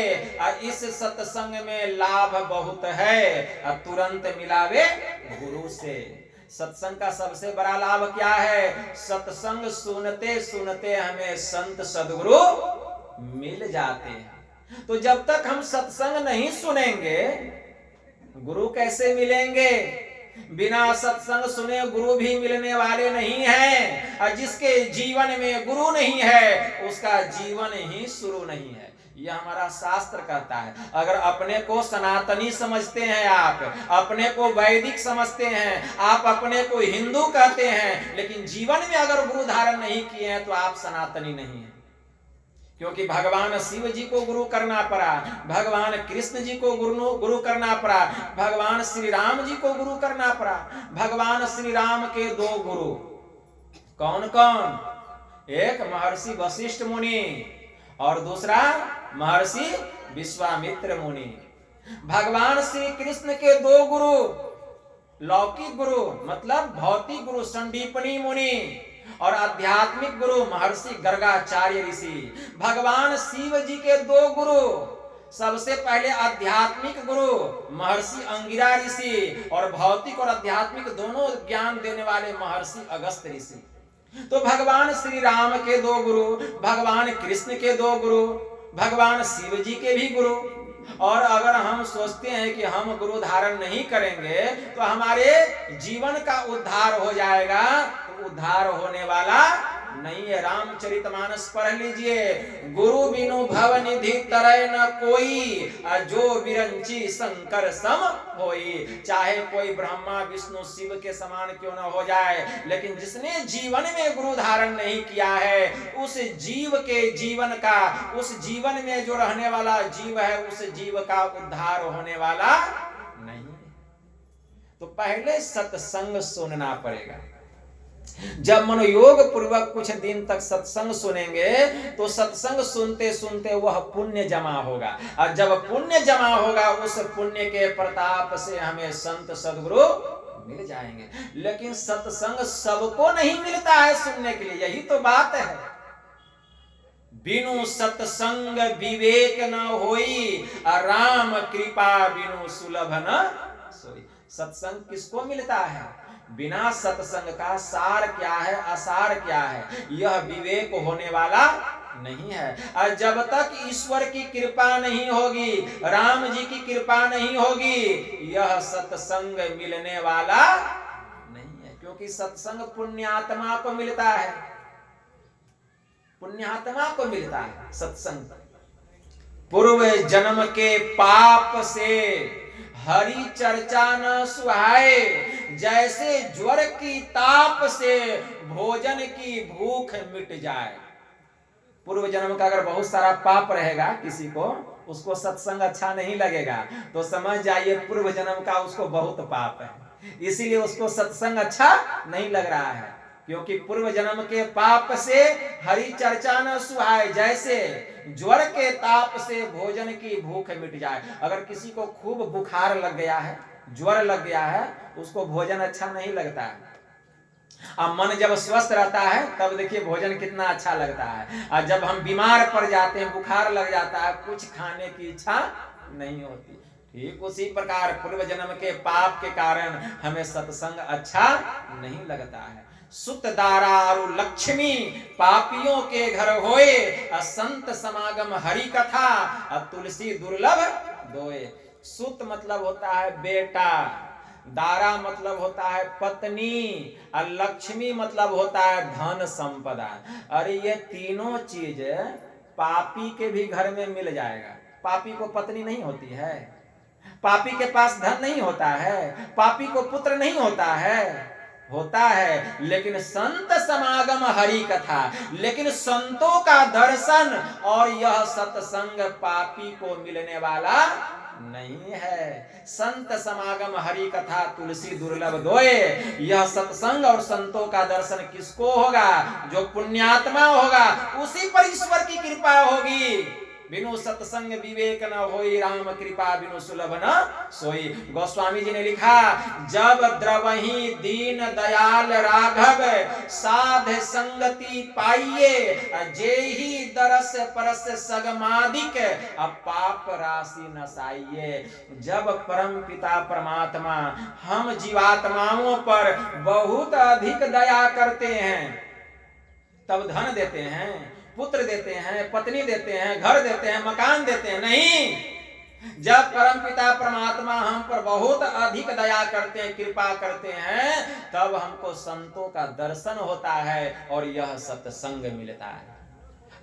इस सत्संग में लाभ बहुत है, तुरंत मिलावे गुरु से। सत्संग का सबसे बड़ा लाभ क्या है? सत्संग सुनते सुनते हमें संत सदगुरु मिल जाते हैं। तो जब तक हम सत्संग नहीं सुनेंगे गुरु कैसे मिलेंगे? बिना सत्संग सुने गुरु भी मिलने वाले नहीं हैं। और जिसके जीवन में गुरु नहीं है उसका जीवन ही शुरू नहीं है, यह हमारा शास्त्र कहता है। अगर अपने को सनातनी समझते हैं, आप अपने को वैदिक समझते हैं, आप अपने को हिंदू कहते हैं, लेकिन जीवन में अगर गुरु धारण नहीं किए हैं तो आप सनातनी नहीं है। क्योंकि भगवान शिव जी को गुरु करना पड़ा, भगवान कृष्ण जी को गुरु करना पड़ा, भगवान श्री राम जी को गुरु करना पड़ा। भगवान श्री राम के दो गुरु कौन कौन? एक महर्षि वशिष्ठ मुनि और दूसरा महर्षि विश्वामित्र मुनि। भगवान श्री कृष्ण के दो गुरु, लौकिक गुरु मतलब भौतिक गुरु संदीपनी मुनि और आध्यात्मिक गुरु महर्षि गर्गाचार्य ऋषि। भगवान शिव जी के दो गुरु, सबसे पहले आध्यात्मिक गुरु महर्षि अंगिरा ऋषि और भौतिक और आध्यात्मिक दोनों ज्ञान देने वाले महर्षि अगस्त ऋषि। तो भगवान श्री राम के दो गुरु, भगवान कृष्ण के दो गुरु, भगवान शिव जी के भी गुरु। और अगर हम सोचते हैं कि हम गुरु धारण नहीं करेंगे तो हमारे जीवन का उद्धार हो जाएगा, तो उद्धार होने वाला नहीं है। रामचरितमानस पढ़ लीजिए, गुरु बिनु भव निधि तरय न कोई, जो बिरंची शंकर सम होई। चाहे कोई ब्रह्मा विष्णु शिव के समान क्यों न हो जाए, लेकिन जिसने जीवन में गुरु धारण नहीं किया है उस जीव के जीवन का, उस जीवन में जो रहने वाला जीव है उस जीव का उद्धार होने वाला नहीं। तो पहले सत्संग सुनना पड़ेगा। जब मनोयोग पूर्वक कुछ दिन तक सत्संग सुनेंगे तो सत्संग सुनते सुनते वह पुण्य जमा होगा, और जब पुण्य जमा होगा उस पुण्य के प्रताप से हमें संत सद्गुरु मिल जाएंगे। लेकिन सत्संग सबको नहीं मिलता है सुनने के लिए, यही तो बात है। बिनु सत्संग विवेक न होई, राम कृपा बिनु सुलभ न सोई। सत्संग किसको मिलता है? बिना सत्संग का सार क्या है, असार क्या है, यह विवेक होने वाला नहीं है। और जब तक ईश्वर की कृपा नहीं होगी, राम जी की कृपा नहीं होगी, यह सत्संग मिलने वाला नहीं है। क्योंकि सत्संग पुण्यात्मा को मिलता है, पुण्यात्मा को मिलता है सत्संग। पूर्व जन्म के पाप से हरि चर्चा न सुहाए, जैसे ज्वर की ताप से भोजन की भूख मिट जाए। पूर्व जन्म का अगर बहुत सारा पाप रहेगा किसी को, उसको सत्संग अच्छा नहीं लगेगा, तो समझ जाइए पूर्व जन्म का उसको बहुत पाप है, इसीलिए उसको सत्संग अच्छा नहीं लग रहा है। क्योंकि पूर्व जन्म के पाप से हरि चर्चा न सुहाए, जैसे ज्वर के ताप से भोजन की भूख मिट जाए। अगर किसी को खूब बुखार लग गया है, ज्वर लग गया है, उसको भोजन अच्छा नहीं लगता है। अब मन जब स्वस्थ रहता है तब देखिए भोजन कितना अच्छा लगता है। और जब हम बीमार पड़ जाते हैं, बुखार लग जाता है, कुछ खाने की इच्छा नहीं होती। ठीक उसी प्रकार पूर्व जन्म के पाप के कारण हमें सत्संग अच्छा नहीं लगता है। सुत दारारु लक्ष्मी पापियों के घर होए, संत समागम हरि कथा, तुलसी दुर्लभ दोए। सुत मतलब होता है बेटा, दारा मतलब होता है पत्नी, और लक्ष्मी मतलब होता है धन संपदा। अरे ये तीनों चीज पापी के भी घर में मिल जाएगा। पापी को पत्नी नहीं होती है, पापी के पास धन नहीं होता है, पापी को पुत्र नहीं होता है, होता है। लेकिन संत समागम हरि कथा, लेकिन संतों का दर्शन और यह सत्संग पापी को मिलने वाला नहीं है। संत समागम हरि कथा तुलसी दुर्लभ दोए। यह सत्संग और संतों का दर्शन किसको होगा? जो पुण्यात्मा होगा, उसी पर ईश्वर की कृपा होगी। बिनु सत्संग विवेक न होई, राम कृपा बिनु सुलभ न सोई। गोस्वामी जी ने लिखा, जब द्रवही दीन दयाल राघव, साध संगति पाइये, जेहि दरस परस सगमादिक, अब पाप राशि नसाइये। जब परम पिता परमात्मा हम जीवात्माओं पर बहुत अधिक दया करते हैं, तब धन देते हैं, पुत्र देते हैं, पत्नी देते हैं, घर देते हैं, मकान देते हैं, नहीं। जब परमपिता परमात्मा हम पर बहुत अधिक दया करते हैं, कृपा करते हैं, तब हमको संतों का दर्शन होता है और यह सत्संग मिलता है।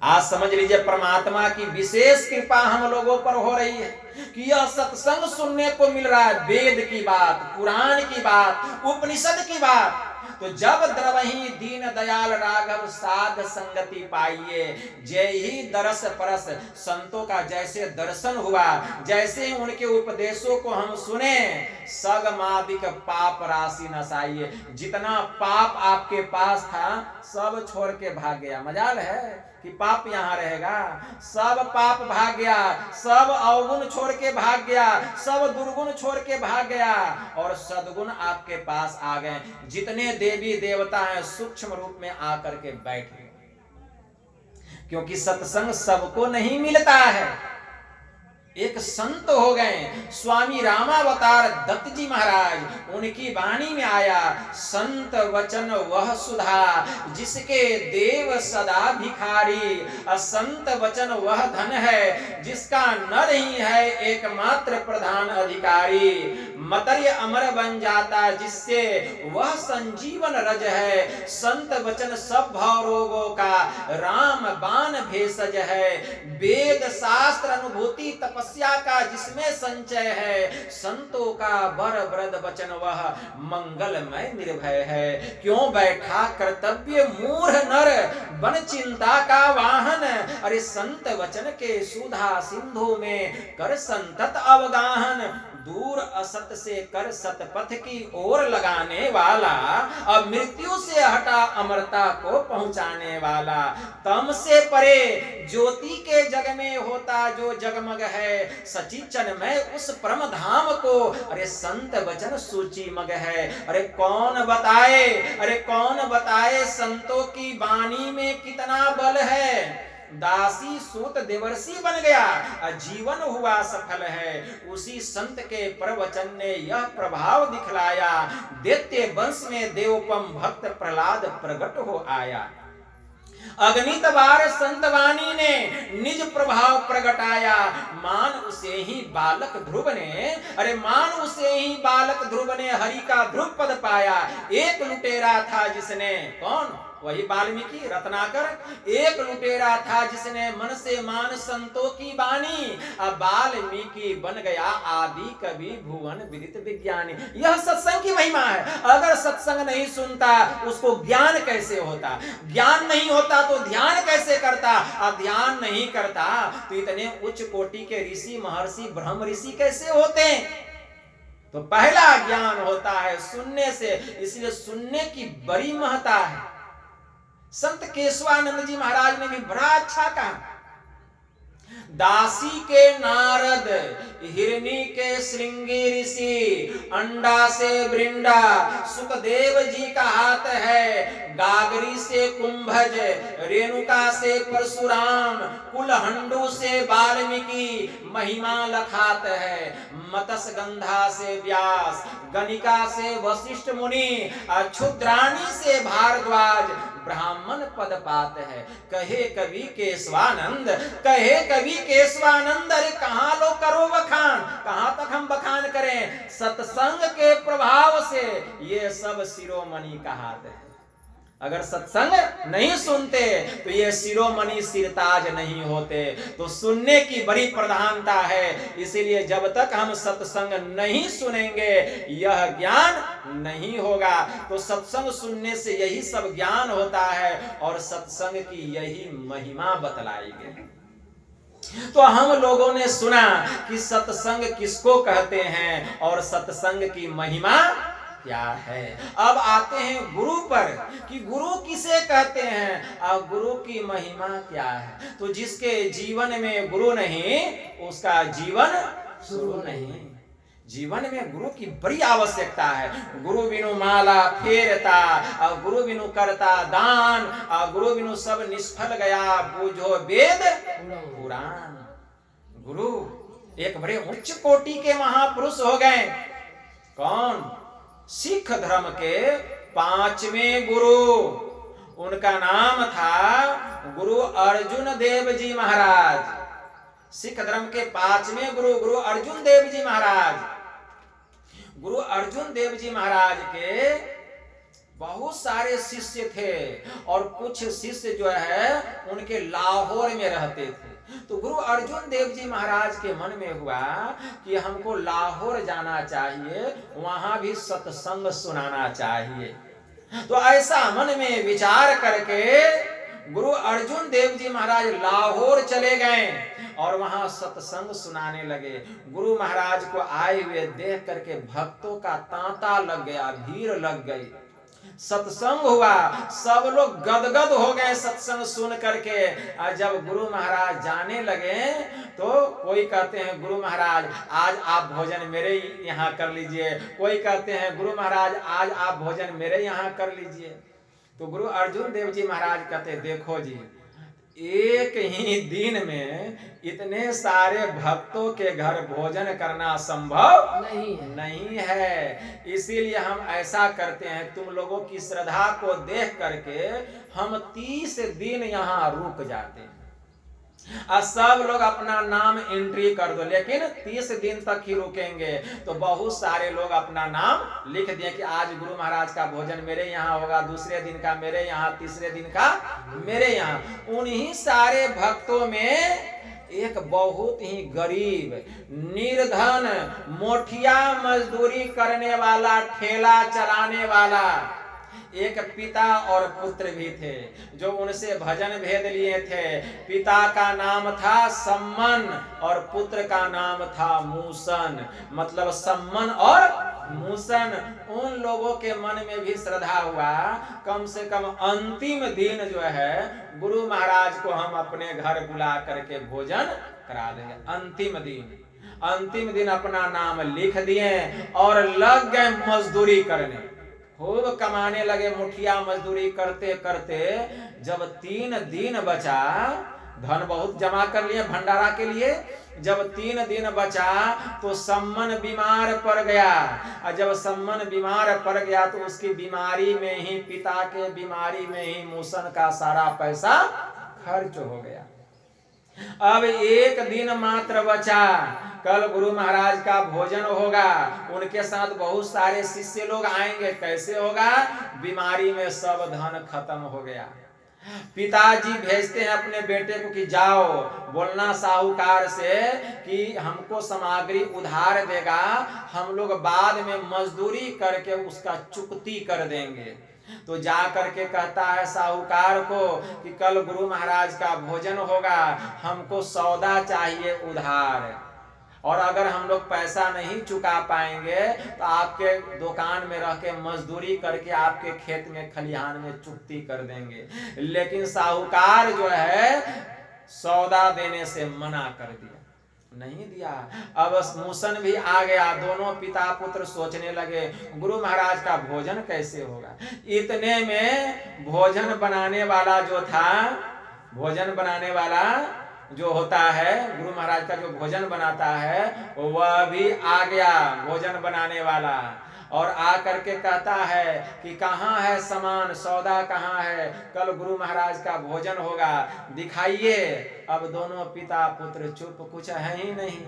आज समझ लीजिए परमात्मा की विशेष कृपा हम लोगों पर हो रही है कि यह सत्संग सुनने को मिल रहा है। वेद की बात, पुराण की बात, उपनिषद की बात। तो जब द्रवही दीन दयाल राघव, साध संगति पाइये, जय ही दरस परस, संतों का जैसे दर्शन हुआ, जैसे उनके उपदेशों को हम सुने, सगमादिक पाप राशि नसाइये। जितना पाप आपके पास था सब छोड़ के भाग गया। मजाल है कि पाप यहाँ रहेगा, सब पाप भाग गया, सब अवगुण छोड़ के भाग गया, सब दुर्गुण छोड़ के भाग गया, और सद्गुण आपके पास आ गए। जितने देवी देवता हैं सूक्ष्म रूप में आकर के बैठ गए, क्योंकि सत्संग सबको नहीं मिलता है। एक संत हो गए स्वामी रामावतार दत्त जी महाराज, उनकी वाणी में आया, संत वचन वह सुधा, जिसके देव सदा भिखारी, असंत वचन वह धन है, जिसका न नहीं है एकमात्र प्रधान अधिकारी। मतर्य अमर बन जाता जिससे वह संजीवन रज है, संत वचन सब भाव रोगों का राम बाण भेषज है। वेद शास्त्र अनुभूति तपस्या का जिसमें संचय है, संतों का वर वृद वचन वह मंगलमय निर्भय है। क्यों बैठा कर्तव्य मूढ़ नर, बन चिंता का वाहन, अरे संत वचन के सुधा सिंधु में कर संतत अवगाहन। दूर असत से कर सतपथ की ओर लगाने वाला, अब मृत्यु से हटा अमरता को पहुंचाने वाला। तम से परे ज्योति के जग में होता जो जगमग है, सचिचन में उस परम धाम को, अरे संत वचन सूची मग है। अरे कौन बताए, अरे कौन बताए संतों की वाणी में कितना बल है। दासी सूत देवर्षि बन गया, जीवन हुआ सफल है। उसी संत के प्रवचन ने यह प्रभाव दिखलाया, दैत्य वंश में देवोपम भक्त प्रहलाद प्रकट हो आया। अगणित बार संतवाणी ने निज प्रभाव प्रगटाया, मान उसे ही बालक ध्रुव ने हरि का ध्रुव पद पाया। एक लुटेरा था जिसने, कौन? वही वाल्मीकि रत्नाकर। एक लुटेरा था जिसने मन से मान संतों की बानी, अब वाल्मीकि बन गया आदि कवि भुवन विदित विज्ञानी। यह सत्संग की महिमा है। अगर सत्संग नहीं सुनता उसको ज्ञान कैसे होता? ज्ञान नहीं होता तो ध्यान कैसे करता? अब ध्यान नहीं करता तो इतने उच्च कोटि के ऋषि महर्षि ब्रह्म ऋषि कैसे होते? तो पहला ज्ञान होता है सुनने से, इसलिए सुनने की बड़ी महत्ता है। संत केशवानंद जी महाराज ने भी बड़ा अच्छा कहा, दासी के नारद, हिरणी के श्रृंगी ऋषि, अंडा से वृंदा, सुखदेव जी का हाथ है, गागरी से कुंभज, रेणुका से परशुराम, कुलहंडू से वाल्मीकि, महिमा लखात है, मत्स्यगंधा से व्यास, गणिका से वशिष्ठ मुनि, क्षुद्राणी से भारद्वाज, ब्राह्मण पद पात है। कहे कवि केशवानंद, कहे कवि केशवानंद, अरे कहाँ लो करो बखान, कहाँ तक हम बखान करें? सत्संग के प्रभाव से ये सब शिरोमणि कहाते हैं। अगर सत्संग नहीं सुनते तो ये शिरोमणि सिरताज नहीं होते। तो सुनने की बड़ी प्रधानता है, इसीलिए जब तक हम सत्संग नहीं सुनेंगे यह ज्ञान नहीं होगा। तो सत्संग सुनने से यही सब ज्ञान होता है और सत्संग की यही महिमा बतलाई गई। तो हम लोगों ने सुना कि सत्संग किसको कहते हैं और सत्संग की महिमा क्या है। अब आते हैं गुरु पर कि गुरु किसे कहते हैं और गुरु की महिमा क्या है। तो जिसके जीवन में गुरु नहीं उसका जीवन शुरू नहीं। जीवन में गुरु की बड़ी आवश्यकता है। गुरु बिनु माला फेरता और गुरु बिनु करता दान और गुरु बिनु सब निष्फल गया, बूझो वेद पुराण। गुरु एक बड़े उच्च कोटि के महापुरुष हो गए। कौन? सिख धर्म के 5वें गुरु, उनका नाम था गुरु अर्जुन देव जी महाराज। सिख धर्म के 5वें गुरु गुरु अर्जुन देव जी महाराज। गुरु अर्जुन देव जी महाराज के बहुत सारे शिष्य थे और कुछ शिष्य जो है उनके लाहौर में रहते थे। तो गुरु अर्जुन देव जी महाराज के मन में हुआ कि हमको लाहौर जाना चाहिए, वहां भी सत्संग सुनाना चाहिए। तो ऐसा मन में विचार करके गुरु अर्जुन देव जी महाराज लाहौर चले गए और वहां सत्संग सुनाने लगे। गुरु महाराज को आए हुए देख करके भक्तों का तांता लग गया, भीड़ लग गई। सत्संग हुआ, सब लोग गदगद हो गए सत्संग सुन करके। और जब गुरु महाराज जाने लगे तो कोई कहते हैं गुरु महाराज आज आप भोजन मेरे यहाँ कर लीजिए, कोई कहते हैं गुरु महाराज आज आप भोजन मेरे यहाँ कर लीजिए। तो गुरु अर्जुन देव जी महाराज कहते देखो जी, एक ही दिन में इतने सारे भक्तों के घर भोजन करना संभव नहीं है। इसीलिए हम ऐसा करते हैं, तुम लोगों की श्रद्धा को देख करके हम 30 दिन यहाँ रुक जाते हैं। सब लोग अपना नाम एंट्री कर दो, लेकिन 30 दिन तक ही रुकेंगे। तो बहुत सारे लोग अपना नाम लिख दिए कि आज गुरु महाराज का भोजन मेरे यहाँ होगा, दूसरे दिन का मेरे यहाँ, तीसरे दिन का मेरे यहाँ। उन्हीं सारे भक्तों में एक बहुत ही गरीब निर्धन मोठिया मजदूरी करने वाला, ठेला चलाने वाला एक पिता और पुत्र भी थे जो उनसे भजन भेद लिए थे। पिता का नाम था सम्मन और पुत्र का नाम था मूसन, मतलब सम्मन और मूसन। उन लोगों के मन में भी श्रद्धा हुआ, कम से कम अंतिम दिन जो है गुरु महाराज को हम अपने घर बुला करके भोजन करा देंगे। अंतिम दिन अपना नाम लिख दिए और लग गए मजदूरी करने, खूब कमाने लगे। मुठिया मजदूरी करते करते जब 3 दिन बचा धन बहुत जमा कर लिए भंडारा के लिए। जब 3 दिन बचा तो सम्मन बीमार पड़ गया, और जब सम्मन बीमार पड़ गया तो उसकी बीमारी में ही, पिता के बीमारी में ही मूसन का सारा पैसा खर्च हो गया। अब 1 दिन मात्र बचा, कल गुरु महाराज का भोजन होगा, उनके साथ बहुत सारे शिष्य लोग आएंगे। कैसे होगा? बीमारी में सब धन खत्म हो गया। पिताजी भेजते हैं अपने बेटे को कि जाओ बोलना साहूकार से कि हमको सामग्री उधार देगा, हम लोग बाद में मजदूरी करके उसका चुकती कर देंगे। तो जा करके कहता है साहूकार को कि कल गुरु महाराज का भोजन होगा, हमको सौदा चाहिए उधार, और अगर हम लोग पैसा नहीं चुका पाएंगे तो आपके दुकान में रह के मजदूरी करके आपके खेत में खलिहान में चुकती कर देंगे। लेकिन साहूकार जो है सौदा देने से मना कर दिया, नहीं दिया। अब मूसन भी आ गया, दोनों पिता पुत्र सोचने लगे गुरु महाराज का भोजन कैसे होगा। इतने में भोजन बनाने वाला जो था, भोजन बनाने वाला जो होता है, गुरु महाराज का जो भोजन बनाता है वह भी आ गया, भोजन बनाने वाला। और आ करके कहता है कि कहाँ है सामान, सौदा कहाँ है, कल गुरु महाराज का भोजन होगा, दिखाइए। अब दोनों पिता पुत्र चुप, कुछ है ही नहीं।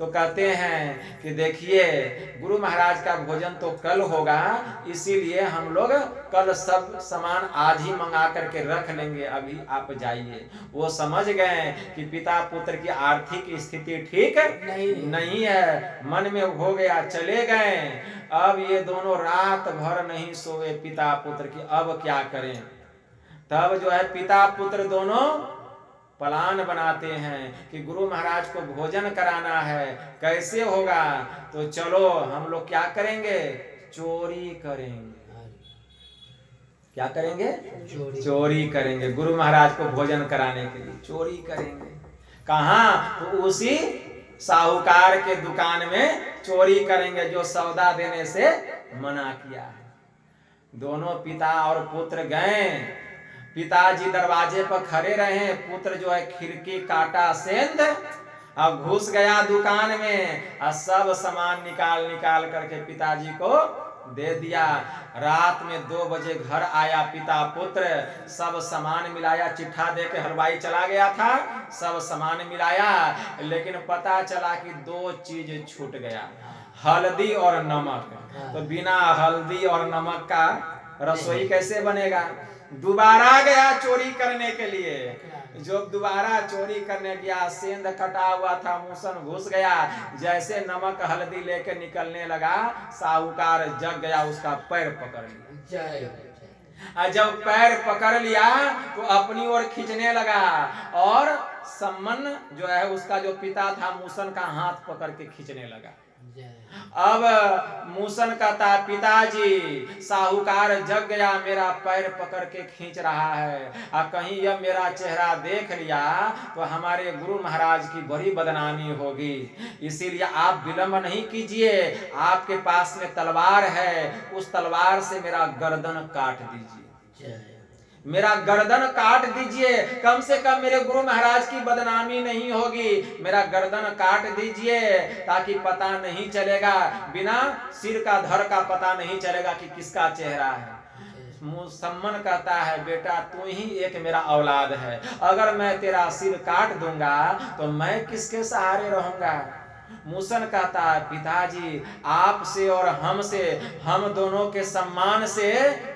तो कहते हैं कि देखिए गुरु महाराज का भोजन तो कल होगा, इसीलिए हम लोग कल सब सामान आज ही मंगा करके रख लेंगे, अभी आप जाइए। वो समझ गए कि पिता पुत्र की आर्थिक स्थिति ठीक नहीं है, मन में हो गया, चले गए। अब ये दोनों रात भर नहीं सोए पिता पुत्र की, अब क्या करें। तब जो है पिता पुत्र दोनों प्लान बनाते हैं कि गुरु महाराज को भोजन कराना है, कैसे होगा। तो चलो हम लोग क्या करेंगे, चोरी करेंगे। क्या करेंगे? चोरी करेंगे। गुरु महाराज को भोजन कराने के लिए चोरी करेंगे। कहाँ? तो उसी साहूकार के दुकान में चोरी करेंगे जो सौदा देने से मना किया है। दोनों पिता और पुत्र गए, पिताजी दरवाजे पर खड़े रहे, पुत्र जो है खिड़की काटा सेंध, अब घुस गया दुकान में और सब सामान निकाल करके पिताजी को दे दिया। रात में 2 बजे घर आया पिता पुत्र, सब सामान मिलाया, चिट्ठा दे के हलवाई चला गया था, सब सामान मिलाया, लेकिन पता चला कि 2 चीज छूट गया, हल्दी और नमक। तो बिना हल्दी और नमक का रसोई कैसे बनेगा। दोबारा गया चोरी करने के लिए, जो दोबारा चोरी करने गया, सेंध कटा हुआ था, मूसन घुस गया, जैसे नमक हल्दी लेके निकलने लगा, साहूकार जग गया, उसका पैर पकड़ लिया। जब पैर पकड़ लिया तो अपनी ओर खींचने लगा, और सम्मन जो है उसका जो पिता था मूसन का हाथ पकड़ के खींचने लगा। अब मूसन कहता पिताजी साहूकार जग गया, मेरा पैर पकड़ के खींच रहा है, और कहीं यह मेरा चेहरा देख लिया तो हमारे गुरु महाराज की बड़ी बदनामी होगी, इसीलिए आप विलंब नहीं कीजिए, आपके पास में तलवार है, उस तलवार से मेरा गर्दन काट दीजिए, मेरा गर्दन काट दीजिए, कम से कम मेरे गुरु महाराज की बदनामी नहीं होगी, मेरा गर्दन काट दीजिए, ताकि पता नहीं चलेगा, बिना सिर का धड़ का पता नहीं चलेगा कि किसका चेहरा है। सम्मन कहता है बेटा तू ही एक मेरा औलाद है, अगर मैं तेरा सिर काट दूंगा तो मैं किसके सहारे रहूंगा। मूसन कहता है पिताजी आपसे और हमसे, हम दोनों के सम्मान से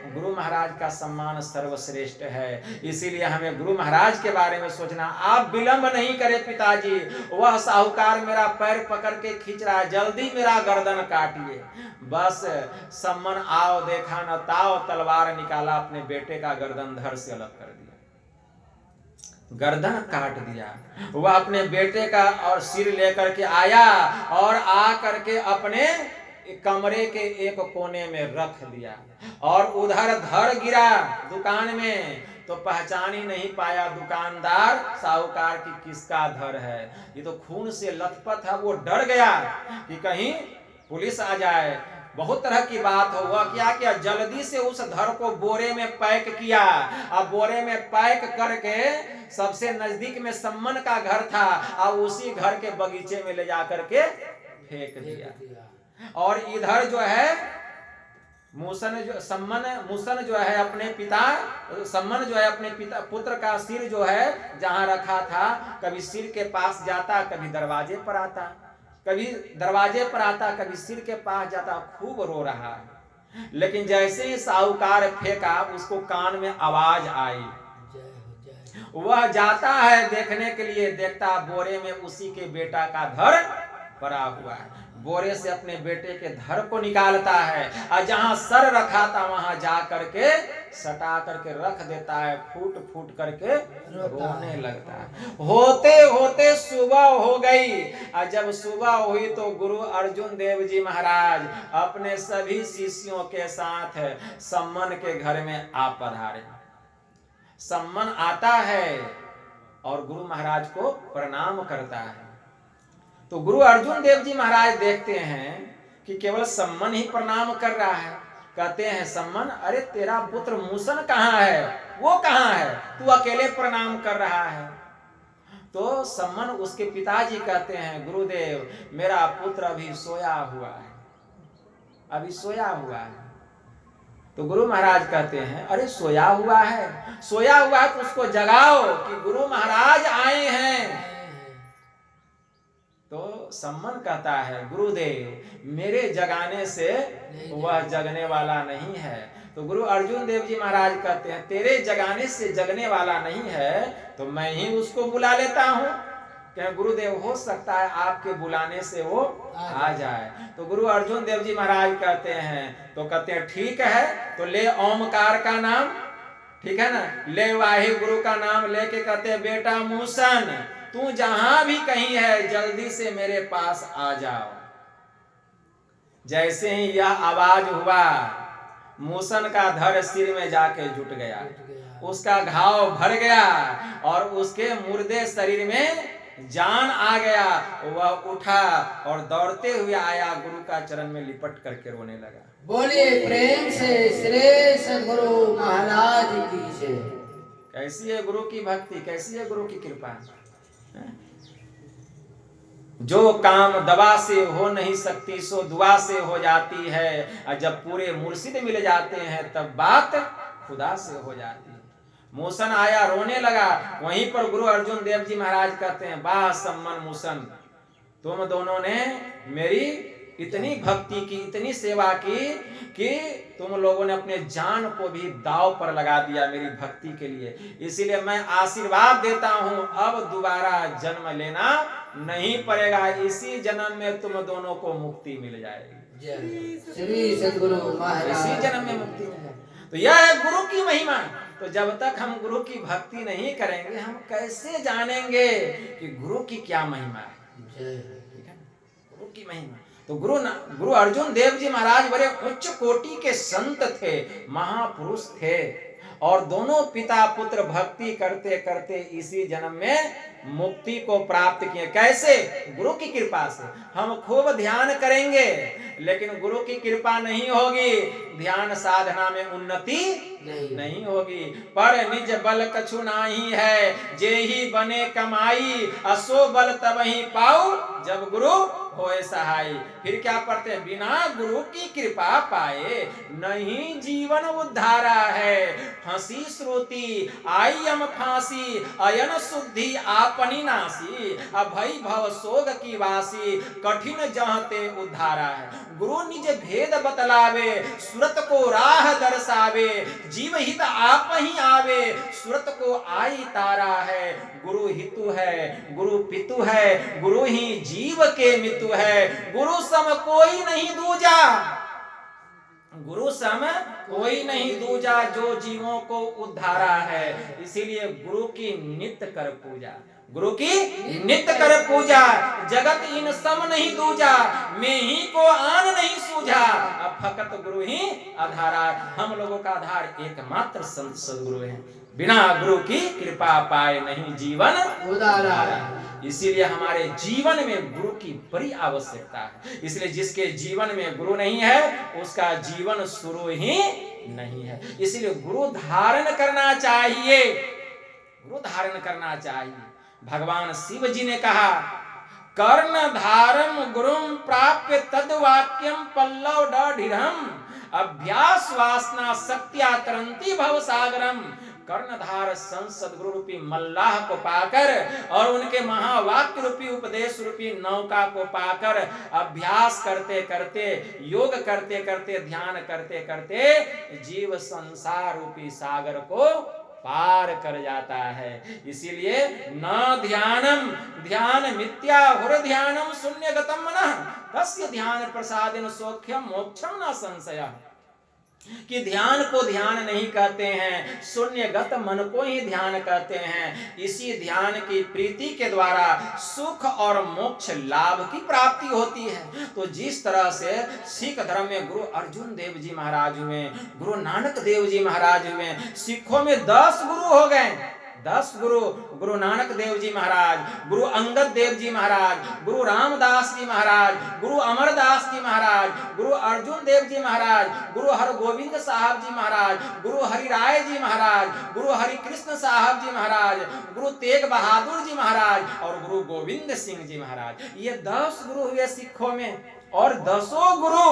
गुरु महाराज का सम्मान सर्वश्रेष्ठ है, इसीलिए हमें गुरु महाराज के बारे में सोचना। आप विलंब नहीं करें पिताजी, वह साहूकार मेरा पैर पकड़ के खींच रहा है, जल्दी मेरा गर्दन काटिए। बस सम्मन आओ देखा न ताओ, तलवार निकाला, अपने बेटे का गर्दन धड़ से अलग कर दिया, गर्दन काट दिया। वह अपने बेटे का और सिर लेकर के आया और आ करके अपने कमरे के एक कोने में रख दिया, और उधर धड़ गिरा दुकान में, तो पहचान ही नहीं पाया दुकानदार साहूकार की किसका धड़ है, ये तो खून से लथपथ है। वो डर गया कि कहीं पुलिस आ जाए, बहुत तरह की बात हुआ, क्या किया, जल्दी से उस धर को बोरे में पैक किया। अब बोरे में पैक करके सबसे नजदीक में सम्मन का घर था, और उसी घर के बगीचे में ले जाकर के फेंक दिया। और इधर जो है मूसन जो है अपने पिता, सम्मन जो है अपने पिता पुत्र का सिर जो है जहां रखा था, कभी सिर के पास जाता, कभी दरवाजे पर आता, कभी दरवाजे पर आता, कभी सिर के पास जाता, खूब रो रहा। लेकिन जैसे ही साहूकार फेंका, उसको कान में आवाज आई, वह जाता है देखने के लिए, देखता बोरे में उसी के बेटा का धर पड़ा हुआ है। बोरे से अपने बेटे के धर को निकालता है, और जहां सर रखा था वहां जा करके सटा करके रख देता है, फूट फूट करके रोने लगता है। होते होते सुबह हो गई, और जब सुबह हुई तो गुरु अर्जुन देव जी महाराज अपने सभी शिष्यों के साथ सम्मन के घर में आ पधारे। सम्मन आता है और गुरु महाराज को प्रणाम करता है। तो गुरु अर्जुन देव जी महाराज देखते हैं कि केवल सम्मन ही प्रणाम कर रहा है। कहते हैं, सम्मन, अरे तेरा पुत्र मूसन कहाँ है, वो कहाँ है, तू अकेले प्रणाम कर रहा है। तो सम्मन उसके पिताजी कहते हैं, गुरुदेव मेरा पुत्र अभी सोया हुआ है, अभी सोया हुआ है। तो गुरु महाराज कहते हैं, अरे सोया हुआ है तो उसको जगाओ कि गुरु महाराज आए हैं। तो सम्मन कहता है, गुरुदेव मेरे जगाने से वह जगने वाला नहीं है। तो गुरु अर्जुन देव जी महाराज कहते हैं, तेरे जगाने से जगने वाला नहीं है तो मैं ही उसको बुला लेता हूँ। क्या गुरुदेव, हो सकता है आपके बुलाने से वो आ जाए। तो गुरु अर्जुन देव जी महाराज कहते हैं, तो कहते हैं ठीक है, तो ले ओमकार का नाम, ठीक है ना, ले वाहे गुरु का नाम लेके कहते हैं, बेटा मूसन तू जहां भी कहीं है जल्दी से मेरे पास आ जाओ। जैसे ही यह आवाज हुआ, मूसन का धर सिर में जाके जुट गया, उसका घाव भर गया और उसके मुर्दे शरीर में जान आ गया। वह उठा और दौड़ते हुए आया, गुरु का चरण में लिपट करके रोने लगा। बोलिए प्रेम से श्री सद्गुरु महाराज की जय। कैसी है गुरु की भक्ति, कैसी है गुरु की कृपा। जो काम दवा से हो नहीं सकती सो दुआ से हो जाती है, और जब पूरे मुर्शिद मिल जाते हैं तब बात खुदा से हो जाती है। मूसन आया, रोने लगा। वहीं पर गुरु अर्जुन देव जी महाराज कहते हैं, वाह सम्मन मूसन, तुम दोनों ने मेरी इतनी भक्ति की, इतनी सेवा की कि तुम लोगों ने अपने जान को भी दांव पर लगा दिया मेरी भक्ति के लिए। इसीलिए मैं आशीर्वाद देता हूं, अब दोबारा जन्म लेना नहीं पड़ेगा, इसी जन्म में तुम दोनों को मुक्ति मिल जाएगी। श्री सद्गुरु महाराज, इसी जन्म में मुक्ति मिल जाएगी। तो यह है गुरु की महिमा। तो जब तक हम गुरु की भक्ति नहीं करेंगे, हम कैसे जानेंगे कि गुरु की क्या महिमा है। गुरु की महिमा। तो गुरु अर्जुन देव जी महाराज बड़े उच्च कोटि के संत थे, महापुरुष थे, और दोनों पिता पुत्र भक्ति करते करते इसी जन्म में मुक्ति को प्राप्त किए। कैसे? गुरु की कृपा से। हम खूब ध्यान करेंगे लेकिन गुरु की कृपा नहीं होगी, ध्यान साधना में उन्नति नहीं होगी। पर निज बल कछु नाही है, जे ही बने कमाई, असो बल तब ही पाऊ, जब गुरु होए सहाय। फिर क्या पढ़ते हैं? बिना गुरु की कृपा पाए नहीं जीवन उद्धारा है। फंसी श्रुति आई यम फांसी, अयन शुद्धि आपनी नासी, अभय भव सोग की वासी, कठिन जहते उद्धारा है। गुरु निज भेद बतलावे, सुरत को राह दर्शावे, जीव हित आप ही आवे, सुरत को आई तारा है। गुरु हितु है, गुरु पितु है, गुरु ही जीव के मितु है। गुरु सम कोई नहीं दूजा, गुरु सम कोई नहीं दूजा, जो जीवों को उद्धारा है। इसीलिए गुरु की नित्य कर पूजा, गुरु की नित्य कर पूजा। जगत इन सम नहीं दूजा, मैं ही को आन नहीं सूझा, अब फकत गुरु ही आधारा। हम लोगों का आधार एकमात्र संत सदगुरु है। बिना गुरु की कृपा पाए नहीं जीवन उद्धारा। इसीलिए हमारे जीवन में गुरु की बड़ी आवश्यकता है। इसलिए जिसके जीवन में गुरु नहीं है उसका जीवन शुरू ही नहीं है। इसलिए गुरु धारण करना चाहिए, गुरु धारण करना चाहिए। भगवान शिव जी ने कहा, कर्ण धारम गुरुम प्राप्य तद्वाक्यम पल्लव डाढ़िरम अभ्यास वासना शक्त्या तरंती भव सागरम। कर्णधार संसद गुरु रूपी मल्लाह को पाकर और उनके महावाक्य रूपी उपदेश रूपी नौका को पाकर अभ्यास करते करते, योग करते करते, ध्यान करते करते जीव संसार रूपी सागर को पार कर जाता है। इसीलिए न ध्यानम ध्यान मिथ्या हुर ध्यानम शून्यगतम मनः तस्य ध्यान प्रसादेन सौख्यम मोक्षम न संशयः। कि ध्यान को ध्यान नहीं कहते हैं, शून्यगत मन को ही ध्यान कहते हैं। इसी ध्यान की प्रीति के द्वारा सुख और मोक्ष लाभ की प्राप्ति होती है। तो जिस तरह से सिख धर्म में गुरु अर्जुन देव जी महाराज हुए, गुरु नानक देव जी महाराज हुए, सिखों में 10 गुरु हो गए, 10 गुरु, गुरु नानक देव जी महाराज, गुरु अंगद देव जी महाराज, गुरु रामदास जी महाराज, गुरु अमरदास जी महाराज, गुरु अर्जुन देव जी महाराज, गुरु हरगोविंद साहब जी महाराज, गुरु हरिराय जी महाराज, गुरु हरिकृष्ण साहब जी महाराज, गुरु तेग बहादुर जी महाराज और गुरु गोविंद सिंह जी महाराज। ये 10 गुरु हुए सिखों में। और 10 गुरु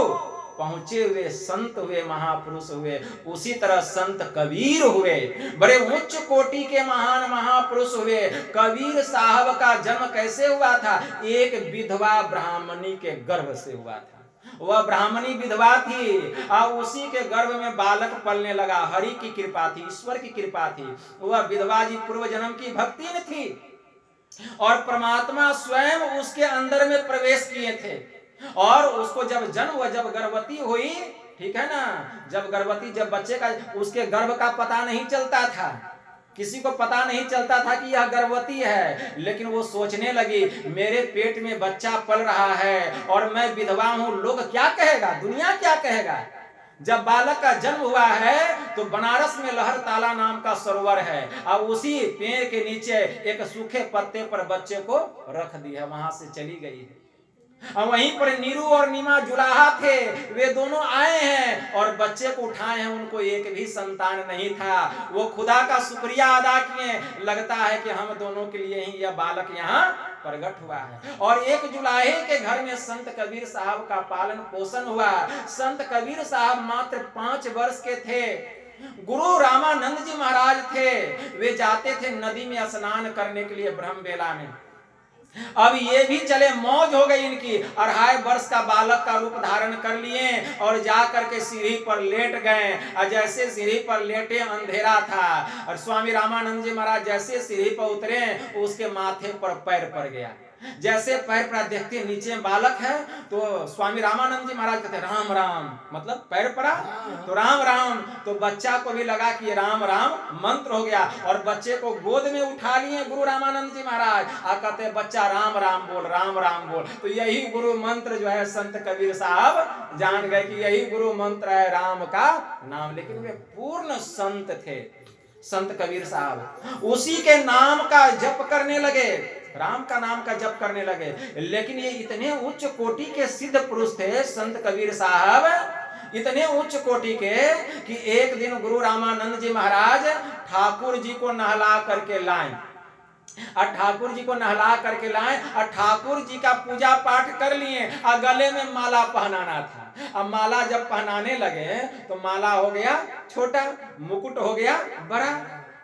पहुंचे हुए संत हुए, महापुरुष हुए। उसी तरह संत कबीर हुए, बड़े उच्च कोटि के महान महापुरुष हुए। कबीर साहब का जन्म कैसे हुआ था? एक विधवा ब्राह्मणी के गर्भ से हुआ था। वह ब्राह्मणी विधवा थी और उसी के गर्भ में बालक पलने लगा। हरि की कृपा थी, ईश्वर की कृपा थी। वह विधवा जी पूर्व जन्म की भक्ति में थी और परमात्मा स्वयं उसके अंदर में प्रवेश किए थे। और उसको जब जन्म हुआ, जब गर्भवती हुई, ठीक है ना, जब गर्भवती, जब बच्चे का, उसके गर्भ का पता नहीं चलता था, किसी को पता नहीं चलता था कि यह गर्भवती है। लेकिन वो सोचने लगी, मेरे पेट में बच्चा पल रहा है और मैं विधवा हूं, लोग क्या कहेगा, दुनिया क्या कहेगा। जब बालक का जन्म हुआ है तो बनारस में लहर ताला नाम का सरोवर है और उसी पेड़ के नीचे एक सूखे पत्ते पर बच्चे को रख दिया, वहां से चली गई है। और वहीं पर नीरू और नीमा जुलाहा थे, वे दोनों आए हैं और बच्चे को उठाए हैं। उनको एक भी संतान नहीं था। वो खुदा का शुक्रिया अदा किए, लगता है कि हम दोनों के लिए ही यह बालक यहाँ प्रकट हुआ है। और एक जुलाहे के घर में संत कबीर साहब का पालन पोषण हुआ। संत कबीर साहब मात्र 5 वर्ष के थे। गुरु रामानंद जी महाराज थे, वे जाते थे नदी में स्नान करने के लिए ब्रह्म बेला में। अब ये भी चले, मौज हो गई इनकी। 2.5 वर्ष का बालक का रूप धारण कर लिए और जा करके सीढ़ी पर लेट गए। और जैसे सीढ़ी पर लेटे, अंधेरा था और स्वामी रामानंद जी महाराज जैसे सीढ़ी पर उतरे, उसके माथे पर पैर पड़ गया। जैसे पैर पर देखते नीचे बालक है तो स्वामी रामानंद जी महाराज कहते राम राम, मतलब पैर पड़ा तो राम राम। तो बच्चा को भी लगा कि ये राम राम मंत्र हो गया और बच्चे को गोद में उठा लिए गुरु रामानंद जी महाराज और कहते बच्चा राम राम बोल, राम राम बोल। तो यही गुरु मंत्र जो है संत कबीर साहब जान गए कि यही गुरु मंत्र है राम का नाम। लेकिन वे पूर्ण संत थे संत कबीर साहब, उसी के नाम का जप करने लगे, राम का नाम का जप करने लगे। लेकिन ये इतने उच्च कोटि के सिद्ध पुरुष थे संत कबीर साहब, इतने उच्च कोटि के कि एक दिन गुरु रामानंद जी महाराज ठाकुर जी को नहला करके लाए और ठाकुर जी को नहला करके लाए और ठाकुर जी का पूजा पाठ कर लिए और गले में माला पहनाना था। अब माला जब पहनाने लगे तो माला हो गया छोटा, मुकुट हो गया बड़ा,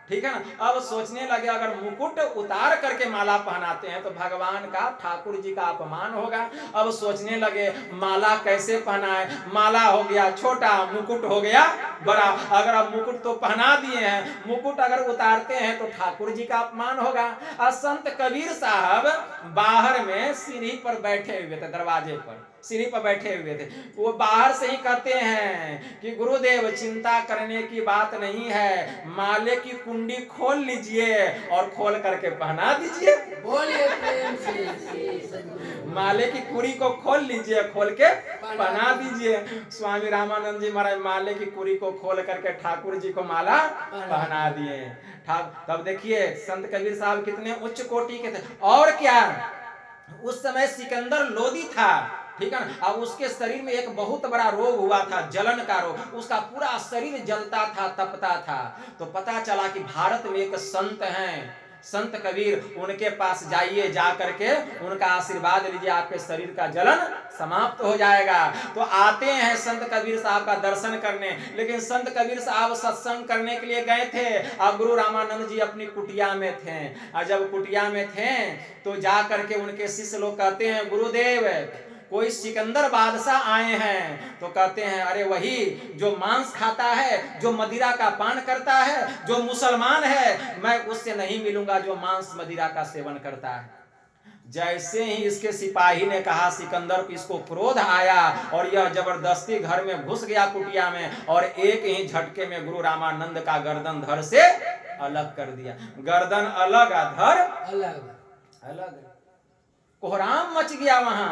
ठीक है ना। अब सोचने लगे अगर मुकुट उतार करके माला पहनाते हैं तो भगवान का, ठाकुर जी का अपमान होगा। अब सोचने लगे माला कैसे पहनाए, माला हो गया छोटा, मुकुट हो गया बड़ा। अगर अब मुकुट तो पहना दिए हैं, मुकुट अगर उतारते हैं तो ठाकुर जी का अपमान होगा। और संत कबीर साहब बाहर में सीढ़ी पर बैठे हुए थे, दरवाजे पर सीढ़ी पर बैठे हुए थे। वो बाहर से ही कहते हैं कि गुरुदेव चिंता करने की बात नहीं है, माले की कुंडी खोल लीजिए और खोल करके पहना दीजिए। बोलिए प्रेम से माले की कुरी को खोल लीजिए, खोल के पहना दीजिए। स्वामी रामानंद जी महाराज माले की कुरी को खोल करके ठाकुर जी को माला पहना दिए। तब देखिए संत कबीर साहब कितने उच्च कोटि के थे। और क्या, उस समय सिकंदर लोदी था, ठीक है ना, और उसके शरीर में एक बहुत बड़ा रोग हुआ था, जलन का रोग। उसका पूरा शरीर जलता था, तपता था। तो पता चला कि भारत में एक संत हैं, संत कबीर, उनके पास जाइए, जा करके उनका आशीर्वाद लीजिए, आपके शरीर का जलन समाप्त हो जाएगा। तो आते हैं संत कबीर साहब का दर्शन करने। लेकिन संत कबीर साहब सत्संग करने के लिए गए थे और गुरु रामानंद जी अपनी कुटिया में थे। और जब कुटिया में थे तो जा करके उनके शिष्य लोग कहते हैं, गुरुदेव कोई सिकंदर बादशाह आए हैं। तो कहते हैं, अरे वही जो मांस खाता है, जो मदिरा का पान करता है, जो मुसलमान है, मैं उससे नहीं मिलूंगा जो मांस मदिरा का सेवन करता है। जैसे ही इसके सिपाही ने कहा सिकंदर को, इसको क्रोध आया और यह जबरदस्ती घर में घुस गया कुटिया में, और एक ही झटके में गुरु रामानंद का गर्दन धड़ से अलग कर दिया। गर्दन अलग, धड़ अलग अलग, कोहराम मच गया वहां।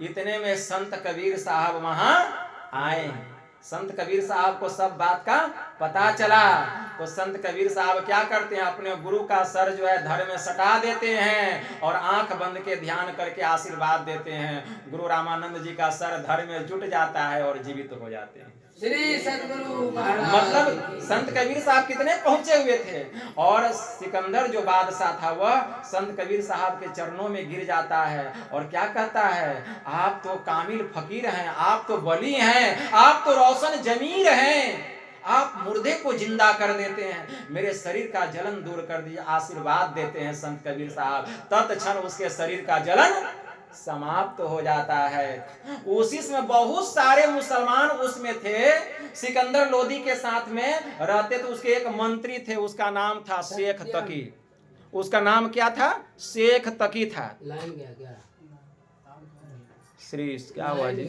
इतने में संत कबीर साहब वहां आए। संत कबीर साहब को सब बात का पता चला। तो संत कबीर साहब क्या करते हैं, अपने गुरु का सर जो है धड़ में सटा देते हैं और आंख बंद के ध्यान करके आशीर्वाद देते हैं। गुरु रामानंद जी का सर धड़ में जुट जाता है और जीवित हो जाते हैं। श्री सद्गुरु महाराज। मतलब संत कबीर साहब कितने पहुंचे हुए थे। और सिकंदर जो बादशाह था वह संत कबीर साहब के चरणों में गिर जाता है और क्या कहता है, आप तो कामिल फकीर हैं, आप तो वली हैं, आप तो रोशन जमीर हैं, आप मुर्दे को जिंदा कर देते हैं, मेरे शरीर का जलन दूर कर दीजिए। आशीर्वाद देते हैं संत कबीर साहब। तत्क्षण उसके शरीर का जलन समाप्त हो जाता है। उसी में बहुत सारे मुसलमान उसमें थे, सिकंदर लोदी के साथ में रहते। तो उसके एक मंत्री थे, उसका नाम था शेख तकी। उसका नाम क्या था? शेख तकी था। लाइन गया क्या? श्री क्या हुआ जी?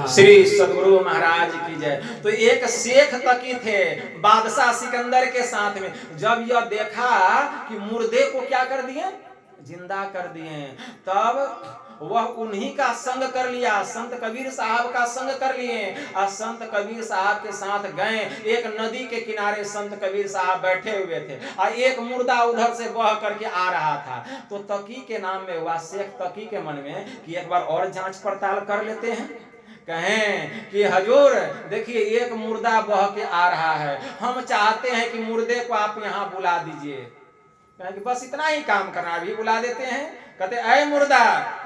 श्री सद्गुरु महाराज की जय। तो एक शेख तकी थे बादशाह सिकंदर के साथ में। जब यह देखा कि मुर्दे को क्या कर दिए, जिंदा कर दिए, तब वह उन्हीं का संग कर लिया, संत कबीर साहब का संग कर लिए और संत कबीर साहब के साथ गए। एक नदी के किनारे संत कबीर साहब बैठे हुए थे और एक मुर्दा उधर से बह करके आ रहा था। तो तकी के नाम में हुआ, शेख तकी के मन में कि एक बार और जांच पड़ताल कर लेते हैं। कहें कि हजूर देखिए एक मुर्दा बह के आ रहा है, हम चाहते हैं कि मुर्दे को आप यहाँ बुला दीजिए। कहें कि बस इतना ही काम करना, अभी बुला देते हैं। कहते ऐ मुर्दा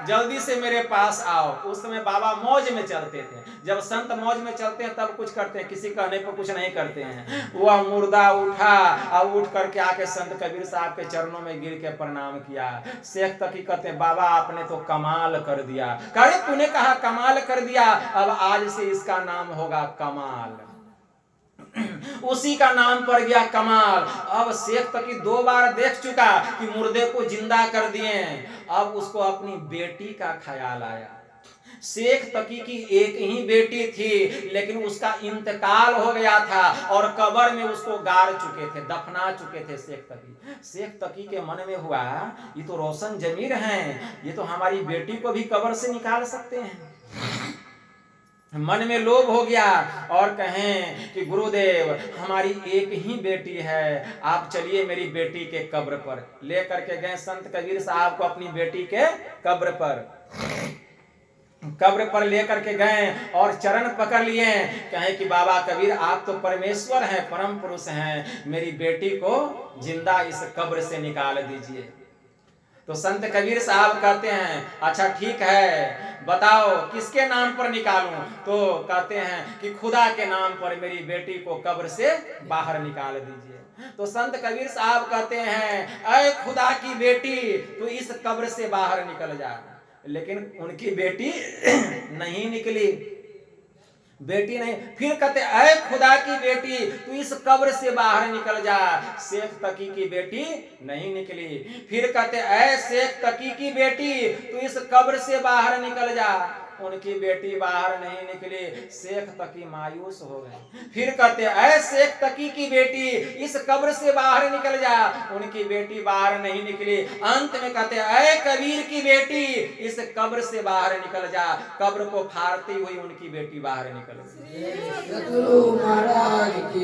जल्दी से मेरे पास आओ। उस समय बाबा मौज में चलते थे। जब संत मौज में चलते हैं तब कुछ करते हैं, किसी कहने पर कुछ नहीं करते हैं। वह मुर्दा उठा और उठ करके आके संत कबीर साहब के चरणों में गिर के प्रणाम किया। शेख तकी कहते हैं बाबा आपने तो कमाल कर दिया। कहे तूने कहा कमाल कर दिया, अब आज से इसका नाम होगा कमाल। उसी का नाम पड़ गया कमाल। अब शेख तकी 2 बार देख चुका कि मुर्दे को जिंदा कर दिए। अब उसको अपनी बेटी का ख्याल आया। शेख तकी की एक ही बेटी थी, लेकिन उसका इंतकाल हो गया था और कब्र में उसको गाड़ चुके थे, दफना चुके थे शेख तकी। शेख तकी के मन में हुआ ये तो रोशन जमीर हैं, ये तो हमारी बेटी को भी कब्र से निकाल सकते हैं। मन में लोभ हो गया और कहें कि गुरुदेव हमारी एक ही बेटी है, आप चलिए मेरी बेटी के कब्र पर। ले करके गए संत कबीर साहब को अपनी बेटी के कब्र पर ले करके गए और चरण पकड़ लिए। कहें कि बाबा कबीर आप तो परमेश्वर हैं, परम पुरुष हैं, मेरी बेटी को जिंदा इस कब्र से निकाल दीजिए। तो संत कबीर साहब कहते हैं अच्छा ठीक है बताओ किसके नाम पर निकालूं। तो कहते हैं कि खुदा के नाम पर मेरी बेटी को कब्र से बाहर निकाल दीजिए। तो संत कबीर साहब कहते हैं ऐ खुदा की बेटी तू इस कब्र से बाहर निकल जा। लेकिन उनकी बेटी नहीं निकली, बेटी नहीं। फिर कहते ऐ खुदा की बेटी तू इस कब्र से बाहर निकल जा। शेख तकी की बेटी नहीं निकली। फिर कहते ऐ शेख तकी की बेटी तू इस कब्र से बाहर निकल जा। उनकी बेटी बाहर नहीं निकली। शेख तकी मायूस हो गए। फिर कहते ऐ शेख तकी की बेटी इस कब्र से बाहर निकल जा। उनकी बेटी बाहर नहीं निकली। अंत में कहते ऐ कबीर की बेटी इस कब्र से बाहर निकल जा। कब्र को फाड़ती हुई उनकी बेटी बाहर निकल गई। सतगुरु महाराज की